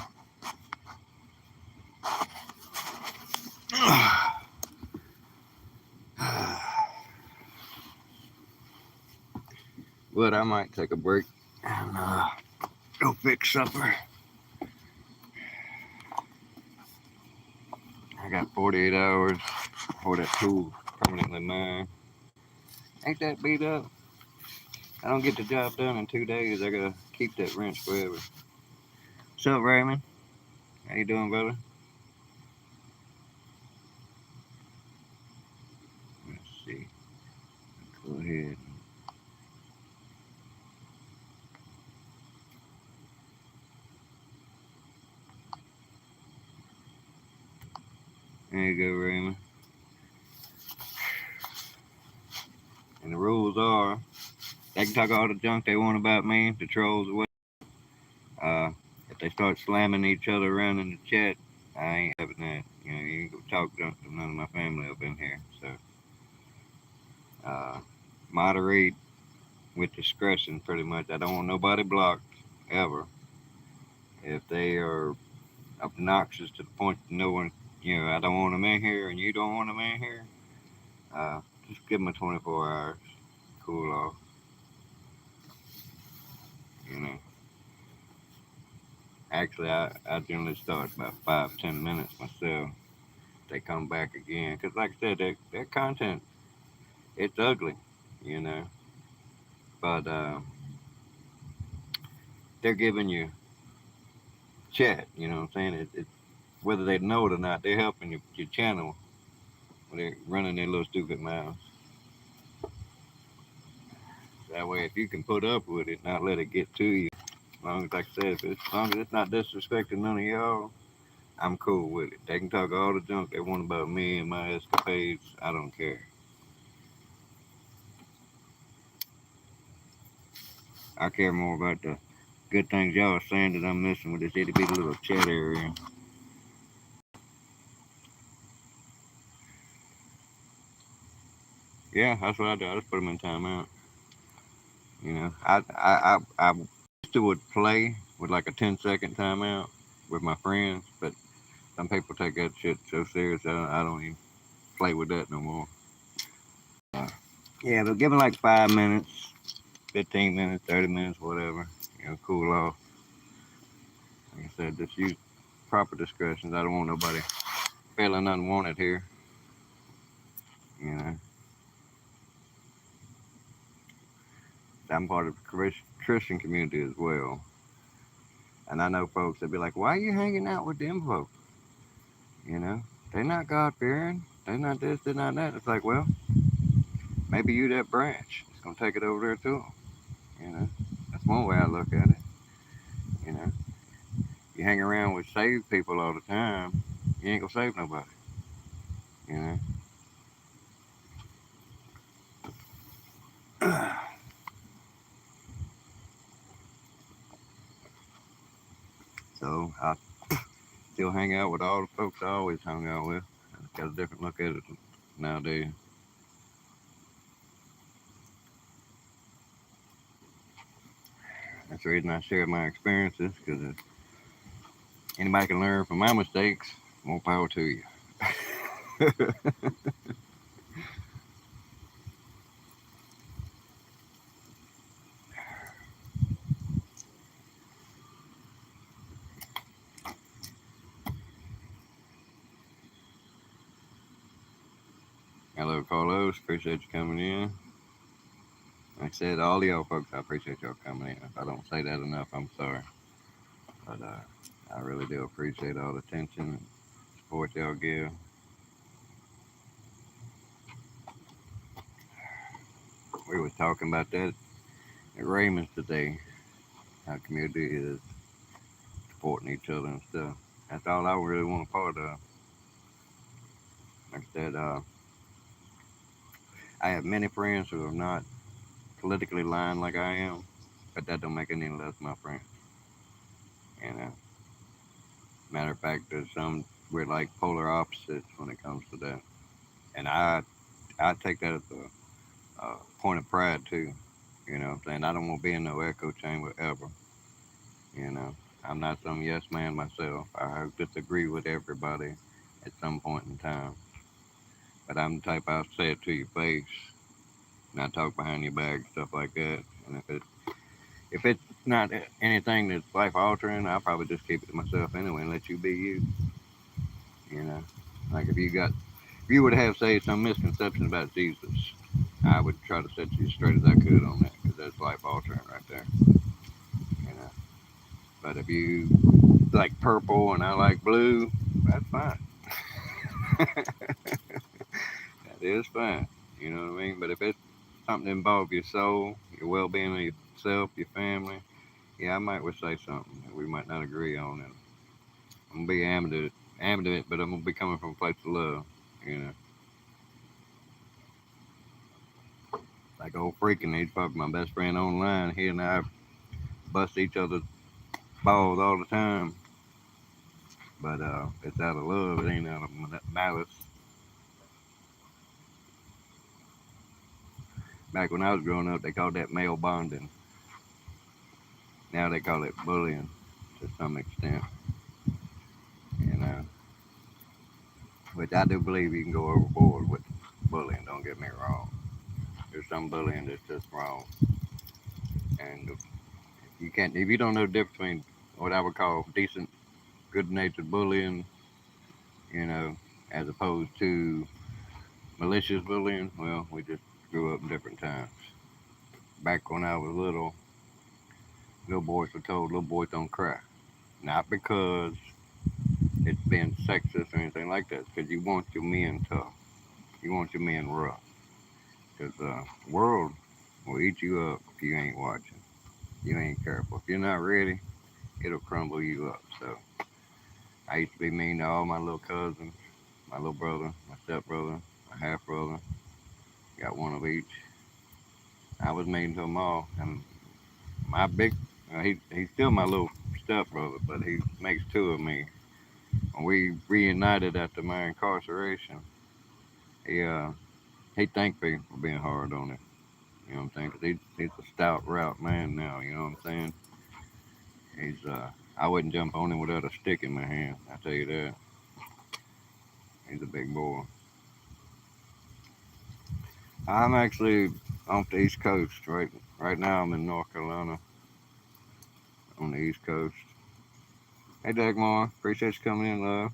Speaker 1: But I might take a break and go fix supper. I got 48 hours before that tool permanently mine. Ain't that beat up? I don't get the job done in 2 days. I gotta keep that wrench forever. What's up, Raymond? How you doing, brother? Let's see. Go ahead. There you go, Raymond. And the rules are, they can talk all the junk they want about me, the trolls, or what. If they start slamming each other around in the chat, I ain't having that. You know, you ain't gonna talk junk to none of my family up in here. So, uh, moderate with discretion, pretty much. I don't want nobody blocked ever. If they are obnoxious to the point that no one, I don't want them in here, and you don't want them in here, just give them a 24 hours, cool off. You know. Actually, I generally start about 5-10 minutes myself. They come back again, because like I said, that content, it's ugly, you know. But they're giving you chat, you know what I'm saying? Whether they know it or not, they're helping your channel when they're running their little stupid mouths. That way, if you can put up with it, not let it get to you. As long as, like I said, as long as it's not disrespecting none of y'all, I'm cool with it. They can talk all the junk they want about me and my escapades. I don't care. I care more about the good things y'all are saying that I'm missing with this itty bitty little chat area. Yeah, that's what I do. I just put them in timeout. You know, I used to would play with like a 10-second timeout with my friends, but some people take that shit so serious I don't even play with that no more. Yeah, but give them like 5 minutes, 15 minutes, 30 minutes, whatever. Cool off. Like I said, just use proper discretions. I don't want nobody feeling unwanted here. You know, I'm part of the Christian community as well. And I know folks that be like, why are you hanging out with them folks? You know, they're not God fearing. They're not this, they're not that. It's like, well, maybe you that branch. It's going to take it over there too. You know, that's one way I look at it. You know, you hang around with saved people all the time, you ain't going to save nobody. You know. So I still hang out with all the folks I always hung out with. I got a different look at it nowadays. That's the reason I share my experiences, because if anybody can learn from my mistakes, more power to you. Hello, Carlos. Appreciate you coming in. Like I said, all y'all folks, I appreciate y'all coming in. If I don't say that enough, I'm sorry. But I really do appreciate all the attention and support y'all give. We was talking about that at Raymond's today, how community is supporting each other and stuff. That's all I really want a part of. Like I said, I have many friends who are not politically aligned like I am, but that don't make any less my friends. You know, matter of fact, there's some we're like polar opposites when it comes to that, and I take that as a point of pride too. You know what I'm saying? I don't want to be in no echo chamber ever. You know, I'm not some yes man myself. I disagree with everybody at some point in time. But I'm the type I'll say it to your face, not talk behind your back, stuff like that. And if it's not anything that's life altering, I'll probably just keep it to myself anyway and let you be you. You know, like if you got you would have, say, some misconceptions about Jesus, I would try to set you as straight as I could on that, because that's life altering right there. You know. But if you like purple and I like blue, that's fine. That is fine. You know what I mean? But if it's something that involves your soul, your well-being of yourself, your family, yeah, I might would say something that we might not agree on, and I'm gonna be ambident, but I'm gonna be coming from a place of love. You know, like old freaking, he's probably my best friend online. He and I bust each other's balls all the time, but it's out of love. It ain't out of malice. Back when I was growing up, they called that male bonding. Now they call it bullying to some extent. You know, which I do believe you can go overboard with bullying. Don't get me wrong. There's some bullying that's just wrong, and you can't if you don't know the difference between what I would call decent, good-natured bullying, you know, as opposed to malicious bullying. Well, we just grew up in different times. Back when I was little boys were told little boys don't cry, not because it's been sexist or anything like that, because you want your men tough, you want your men rough, because the world will eat you up if you ain't watching, you ain't careful. If you're not ready, it'll crumble you up. So I used to be mean to all my little cousins, my little brother, my stepbrother, my half brother. Got one of each. I was mean to them all, and my big, he's still my little stepbrother, but he makes two of me. When we reunited after my incarceration, he uh he thanked me for being hard on him. You know what I'm saying? 'Cause he's a stout route man now. You know what I'm saying? I wouldn't jump on him without a stick in my hand. I tell you that. He's a big boy. I'm actually off the East Coast right now. I'm in North Carolina on the East Coast. Hey, Dagmar, appreciate you coming in, love.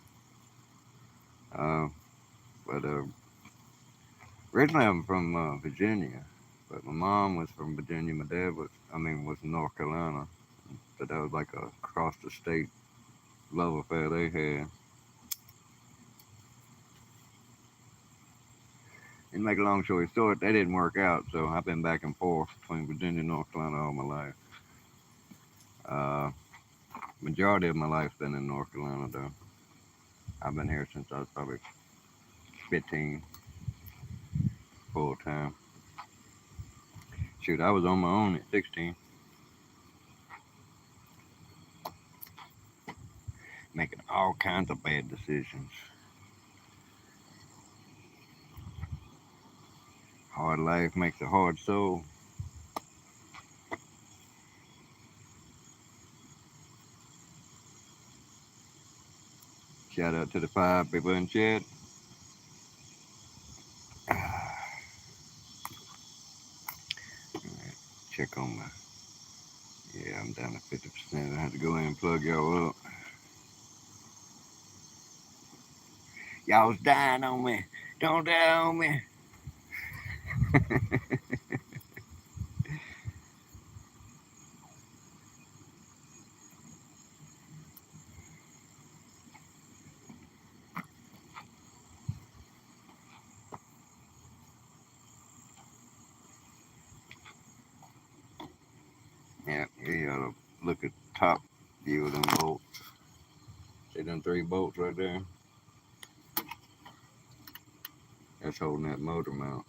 Speaker 1: Uh, but originally I'm from Virginia, but my mom was from Virginia. My dad was from North Carolina. But that was like a across the state love affair they had. And make a long story short, that didn't work out. So I've been back and forth between Virginia and North Carolina all my life. Uh, Majority of my life's been in North Carolina though. I've been here since I was probably 15 full time. Shoot, I was on my own at 16, making all kinds of bad decisions. Hard life makes a hard soul. Shout out to the 5 people in chat. Check on my. Yeah, I'm down to 50%. I had to go in and plug y'all up. Y'all's dying on me. Don't die on me. Yeah, you gotta look at the top view of them bolts. See them 3 bolts right there? That's holding that motor mount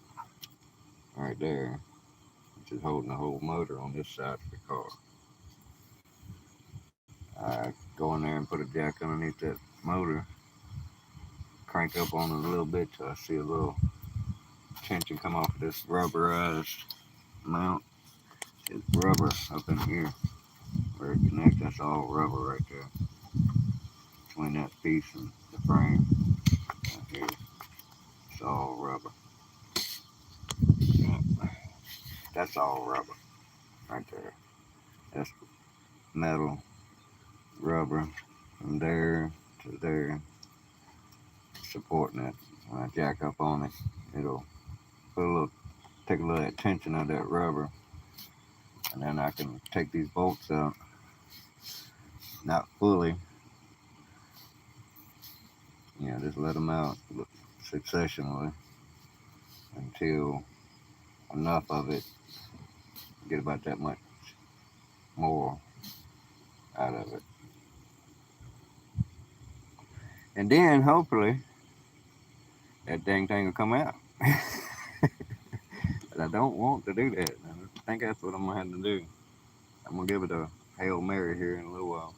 Speaker 1: right there, which is holding the whole motor on this side of the car. I go in there and put a jack underneath that motor, crank up on it a little bit till I see a little tension come off of this rubberized mount. It's rubber up in here where it connects. That's all rubber right there between that piece and the frame. Right here, it's all rubber. Yeah, that's all rubber right there. That's metal, rubber from there to there, supporting it. When I jack up on it, it'll take a little of that tension of that rubber, and then I can take these bolts out, not fully, just let them out successionally until enough of it, get about that much more out of it. And then hopefully that dang thing will come out. But I don't want to do that. I think that's what I'm going to have to do. I'm going to give it a Hail Mary here in a little while.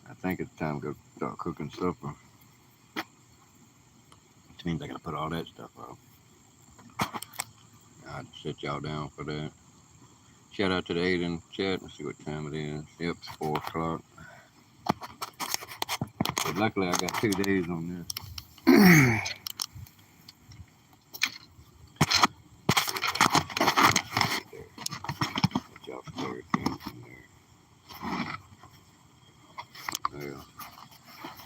Speaker 1: I think it's time to go start cooking supper. Which means I got to put all that stuff up. I'd sit y'all down for that. Shout out to the 8 in chat. Let's see what time it is. Yep, it's 4 o'clock. But luckily I got 2 days on this. Y'all stare at from there. Well,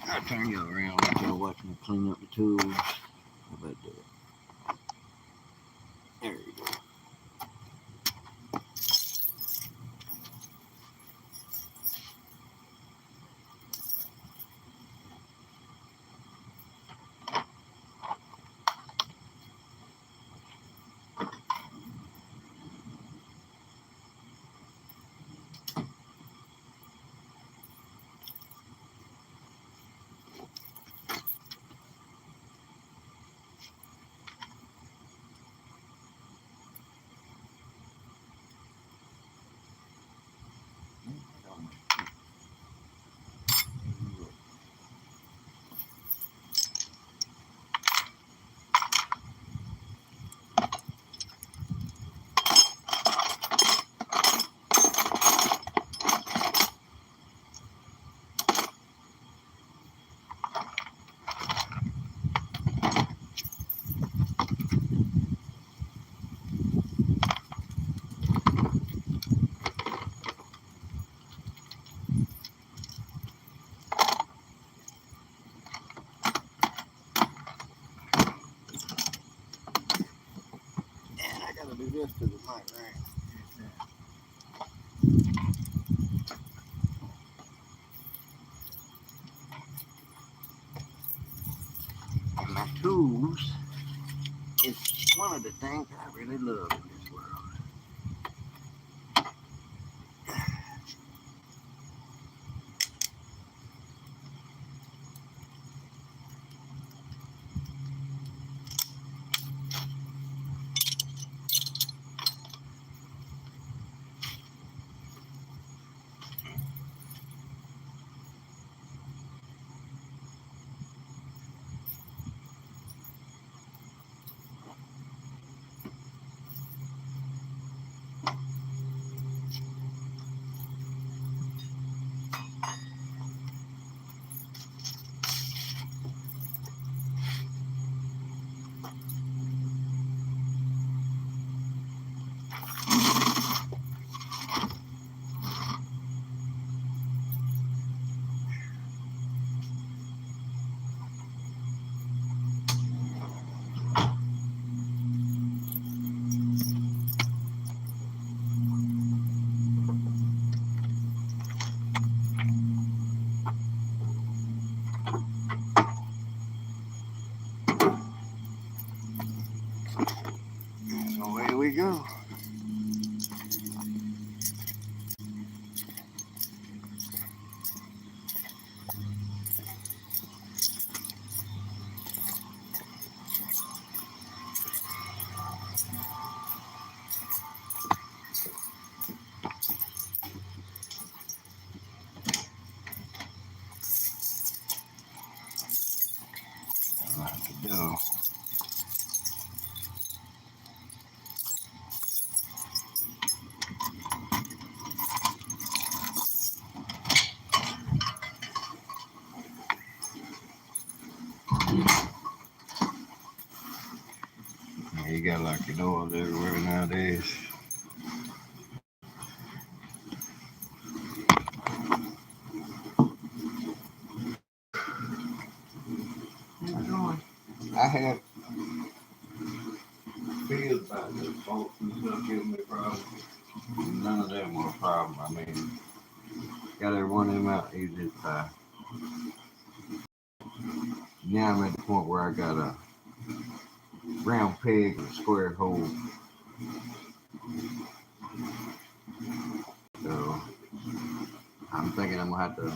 Speaker 1: I'll turn y'all around while y'all watching me clean up the tools. How about that? There you go. Do this to the mic, right? My tools is one of the things I really love in this world. So away we go. No. Yeah, you got like your doors everywhere nowadays. fields about the folks and stuff giving me problems. None of them were a problem. I mean, got every one of them out easy as pie. Now I'm at the point where I got a round peg and a square hole. So I'm thinking I'm gonna have to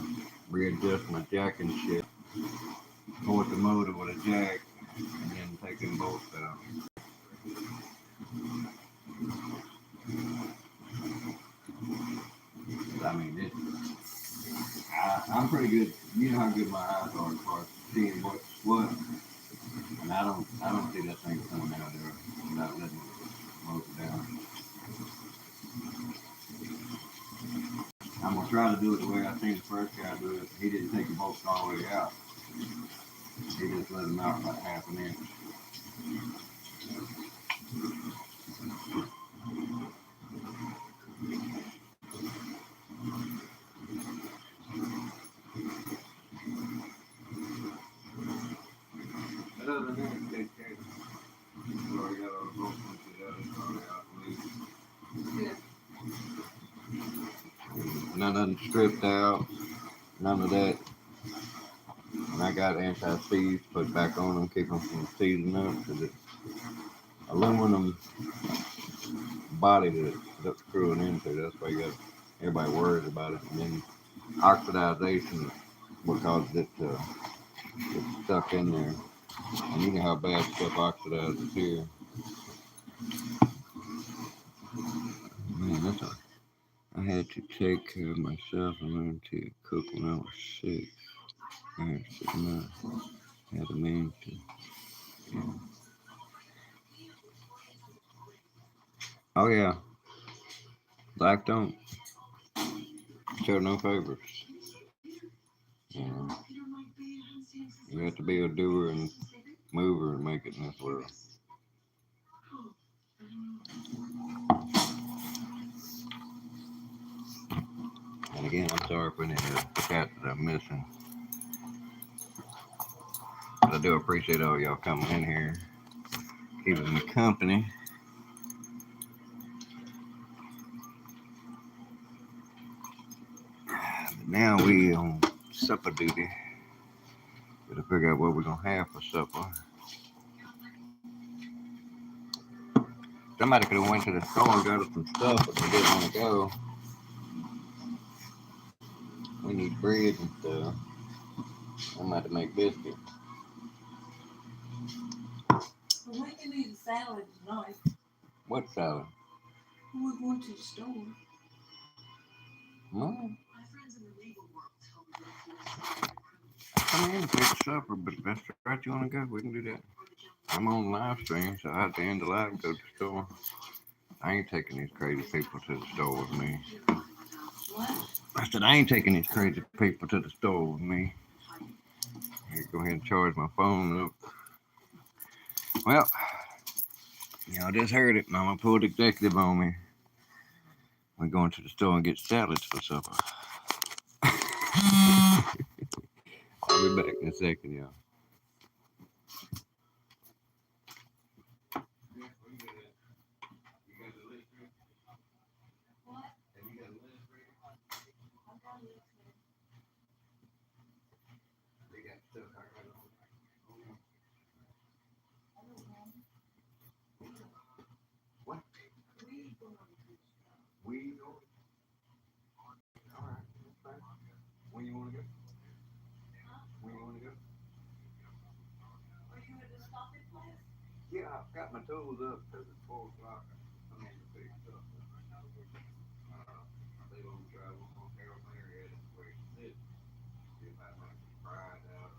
Speaker 1: readjust my jack and shit. Port the motor with a jack and then take them bolts out. I mean, I'm pretty good. You know how good my eyes are as far as seeing what's what, and I don't see that thing coming out there without letting it motor down. I'm gonna try to do it the way I seen the first guy do it. He didn't take the bolts all the way out. He just let them out about half an inch. But other than that, they already got all the bolts already out. None of them stripped out. None of that. And I got anti-seize put back on them, keep them from seizing up, because it's aluminum body that it's screwing into. That's why you got everybody worried about it. And then oxidization is what causes it to get stuck in there. And you know how bad stuff oxidizes here. Man, that's a, I had to take care of myself and learn to cook when I was 6. I had 6 months. I had a man to. Yeah. Oh yeah, life don't show no favors. You know, you have to be a doer and mover and make it in this world. And again, I'm sorry for any of the cats that I'm missing. But I do appreciate all y'all coming in here, keeping me company. But now we on supper duty. Gotta figure out what we're gonna have for supper. Somebody could have went to the store and got us some stuff, but they didn't want to go. We need bread and stuff. I'm about to make biscuits.
Speaker 2: I think you need a salad tonight.
Speaker 1: What salad?
Speaker 2: We're going to the store.
Speaker 1: Well, come in and take supper, but if that's the right you want to go, we can do that. I'm on live stream, so I have to end the live and go to the store. I ain't taking these crazy people to the store with me.
Speaker 2: What?
Speaker 1: I said, I ain't taking these crazy people to the store with me. I go ahead and charge my phone up. Well, y'all just heard it. Mama pulled executive on me. We're going to the store and get salads for supper. I'll be back in a second, y'all. What? We go. All right. When you want to go? When you want to go?
Speaker 2: Are you at the stopping place?
Speaker 1: Yeah, I've got my tools up because it's 4 o'clock. I'm on the big stuff. They won't try one more caravan area where you sit. See if I make some fries out.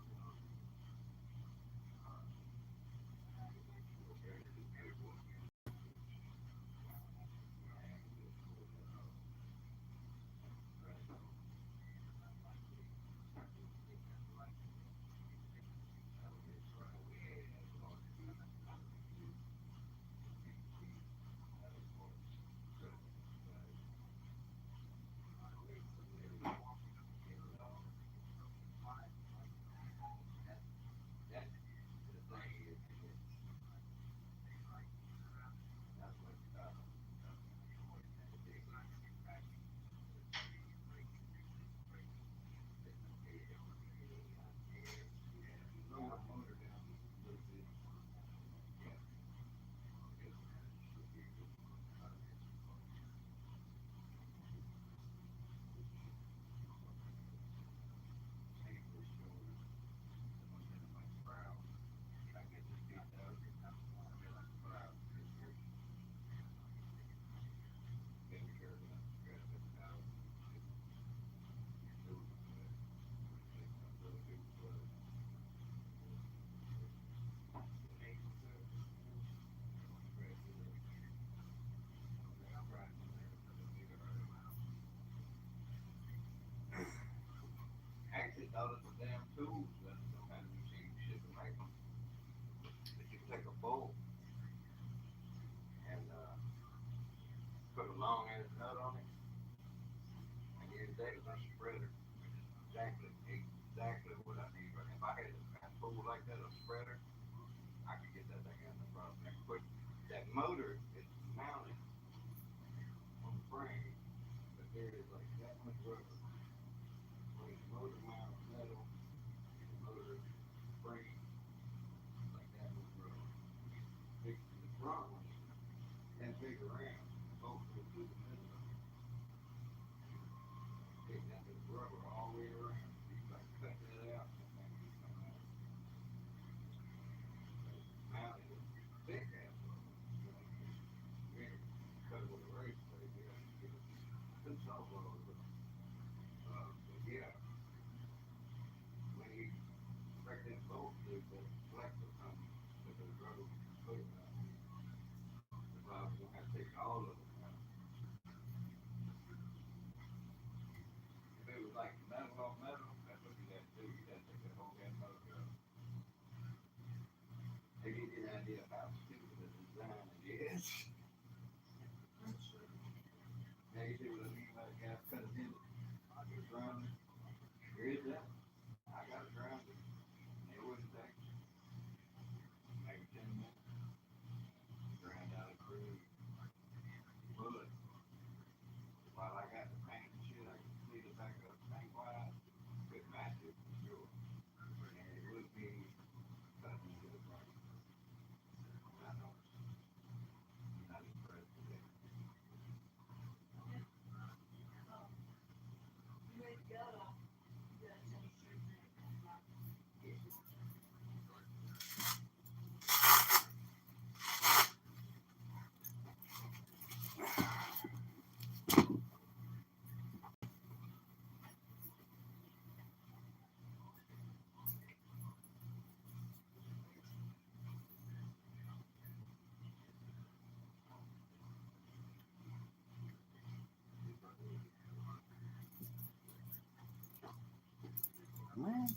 Speaker 1: thought it was damn tools. That's some kind of machine shit to make them. But you take a bolt and put a long ass nut on it, and use that as a spreader, which is exactly what I need. But if I had a tool like that, a spreader, I could get that thing out no problem. And quick, that motor is mounted on the frame, but there is like that much rubber. When the motor mounts metal, and the motor frame like that much rubber. The front one, that big around, both go through the middle of it. They got this rubber all the way around. You can like cut that out, and that thing just come out. But mounted with thick ass rubber. You know, you ain't cut it with a razor blade. You have to get it. It's all rubber. But yeah, when you break that bolt, there's that flex or something that the rubber foot out. That's why I was gonna have to take all of them out. If it was like metal on metal, that's what you have to do. You have to take that whole damn motor out. They give you an idea of how stupid the design it is. Now you see what I mean by the guy cut a minute? Just grounded. Here is that. I got it grounded. And it wouldn't take maybe 10 minutes. Ground out a cruise. But while I got the paint and shit, I can see the back of the paint wise. Could match it for sure. And it would be cutting into the frame. I know. I'm not impressed with that.
Speaker 2: You ready to go? You gotta tell me straight now.
Speaker 1: Man.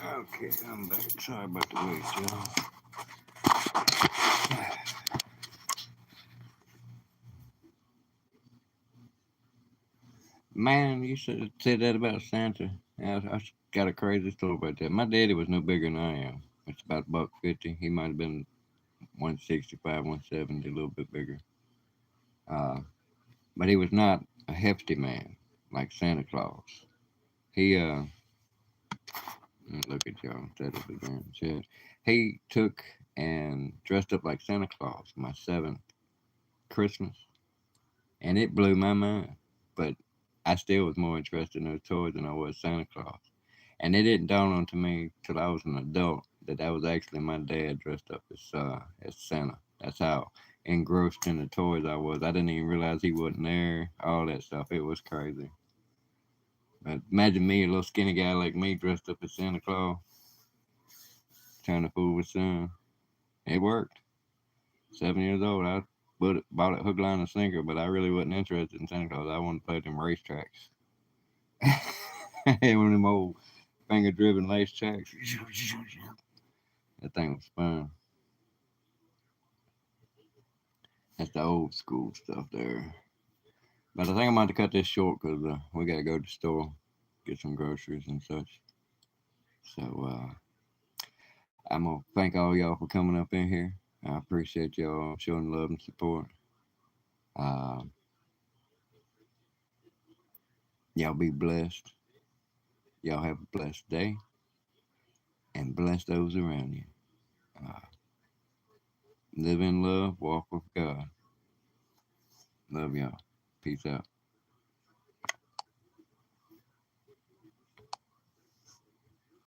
Speaker 1: Okay, I'm back. Sorry about the wait, y'all. Man, you said that about Santa. I got a crazy story about that. My daddy was no bigger than I am. It's about $150. He might have been 165, 170, a little bit bigger. Uh, but he was not a hefty man like Santa Claus. He look at y'all instead of the damn chat. He took and dressed up like Santa Claus my seventh Christmas, and it blew my mind. But I still was more interested in those toys than I was Santa Claus. And it didn't dawn on to me till I was an adult that was actually my dad dressed up as Santa. That's how engrossed in the toys I was. I didn't even realize he wasn't there. All that stuff. It was crazy. But imagine me, a little skinny guy like me, dressed up as Santa Claus, trying to fool with son. It worked. 7 years old, I bought it hook, line, and sinker, but I really wasn't interested in Santa Claus. I wanted to play them racetracks. One of them old finger driven lace tracks. That thing was fun. That's the old school stuff there. But I think I'm about to cut this short because we got to go to the store, get some groceries and such. So I'm going to thank all y'all for coming up in here. I appreciate y'all showing love and support. Uh, y'all be blessed. Y'all have a blessed day and bless those around you. Uh, live in love, walk with God. Love y'all. Peace out.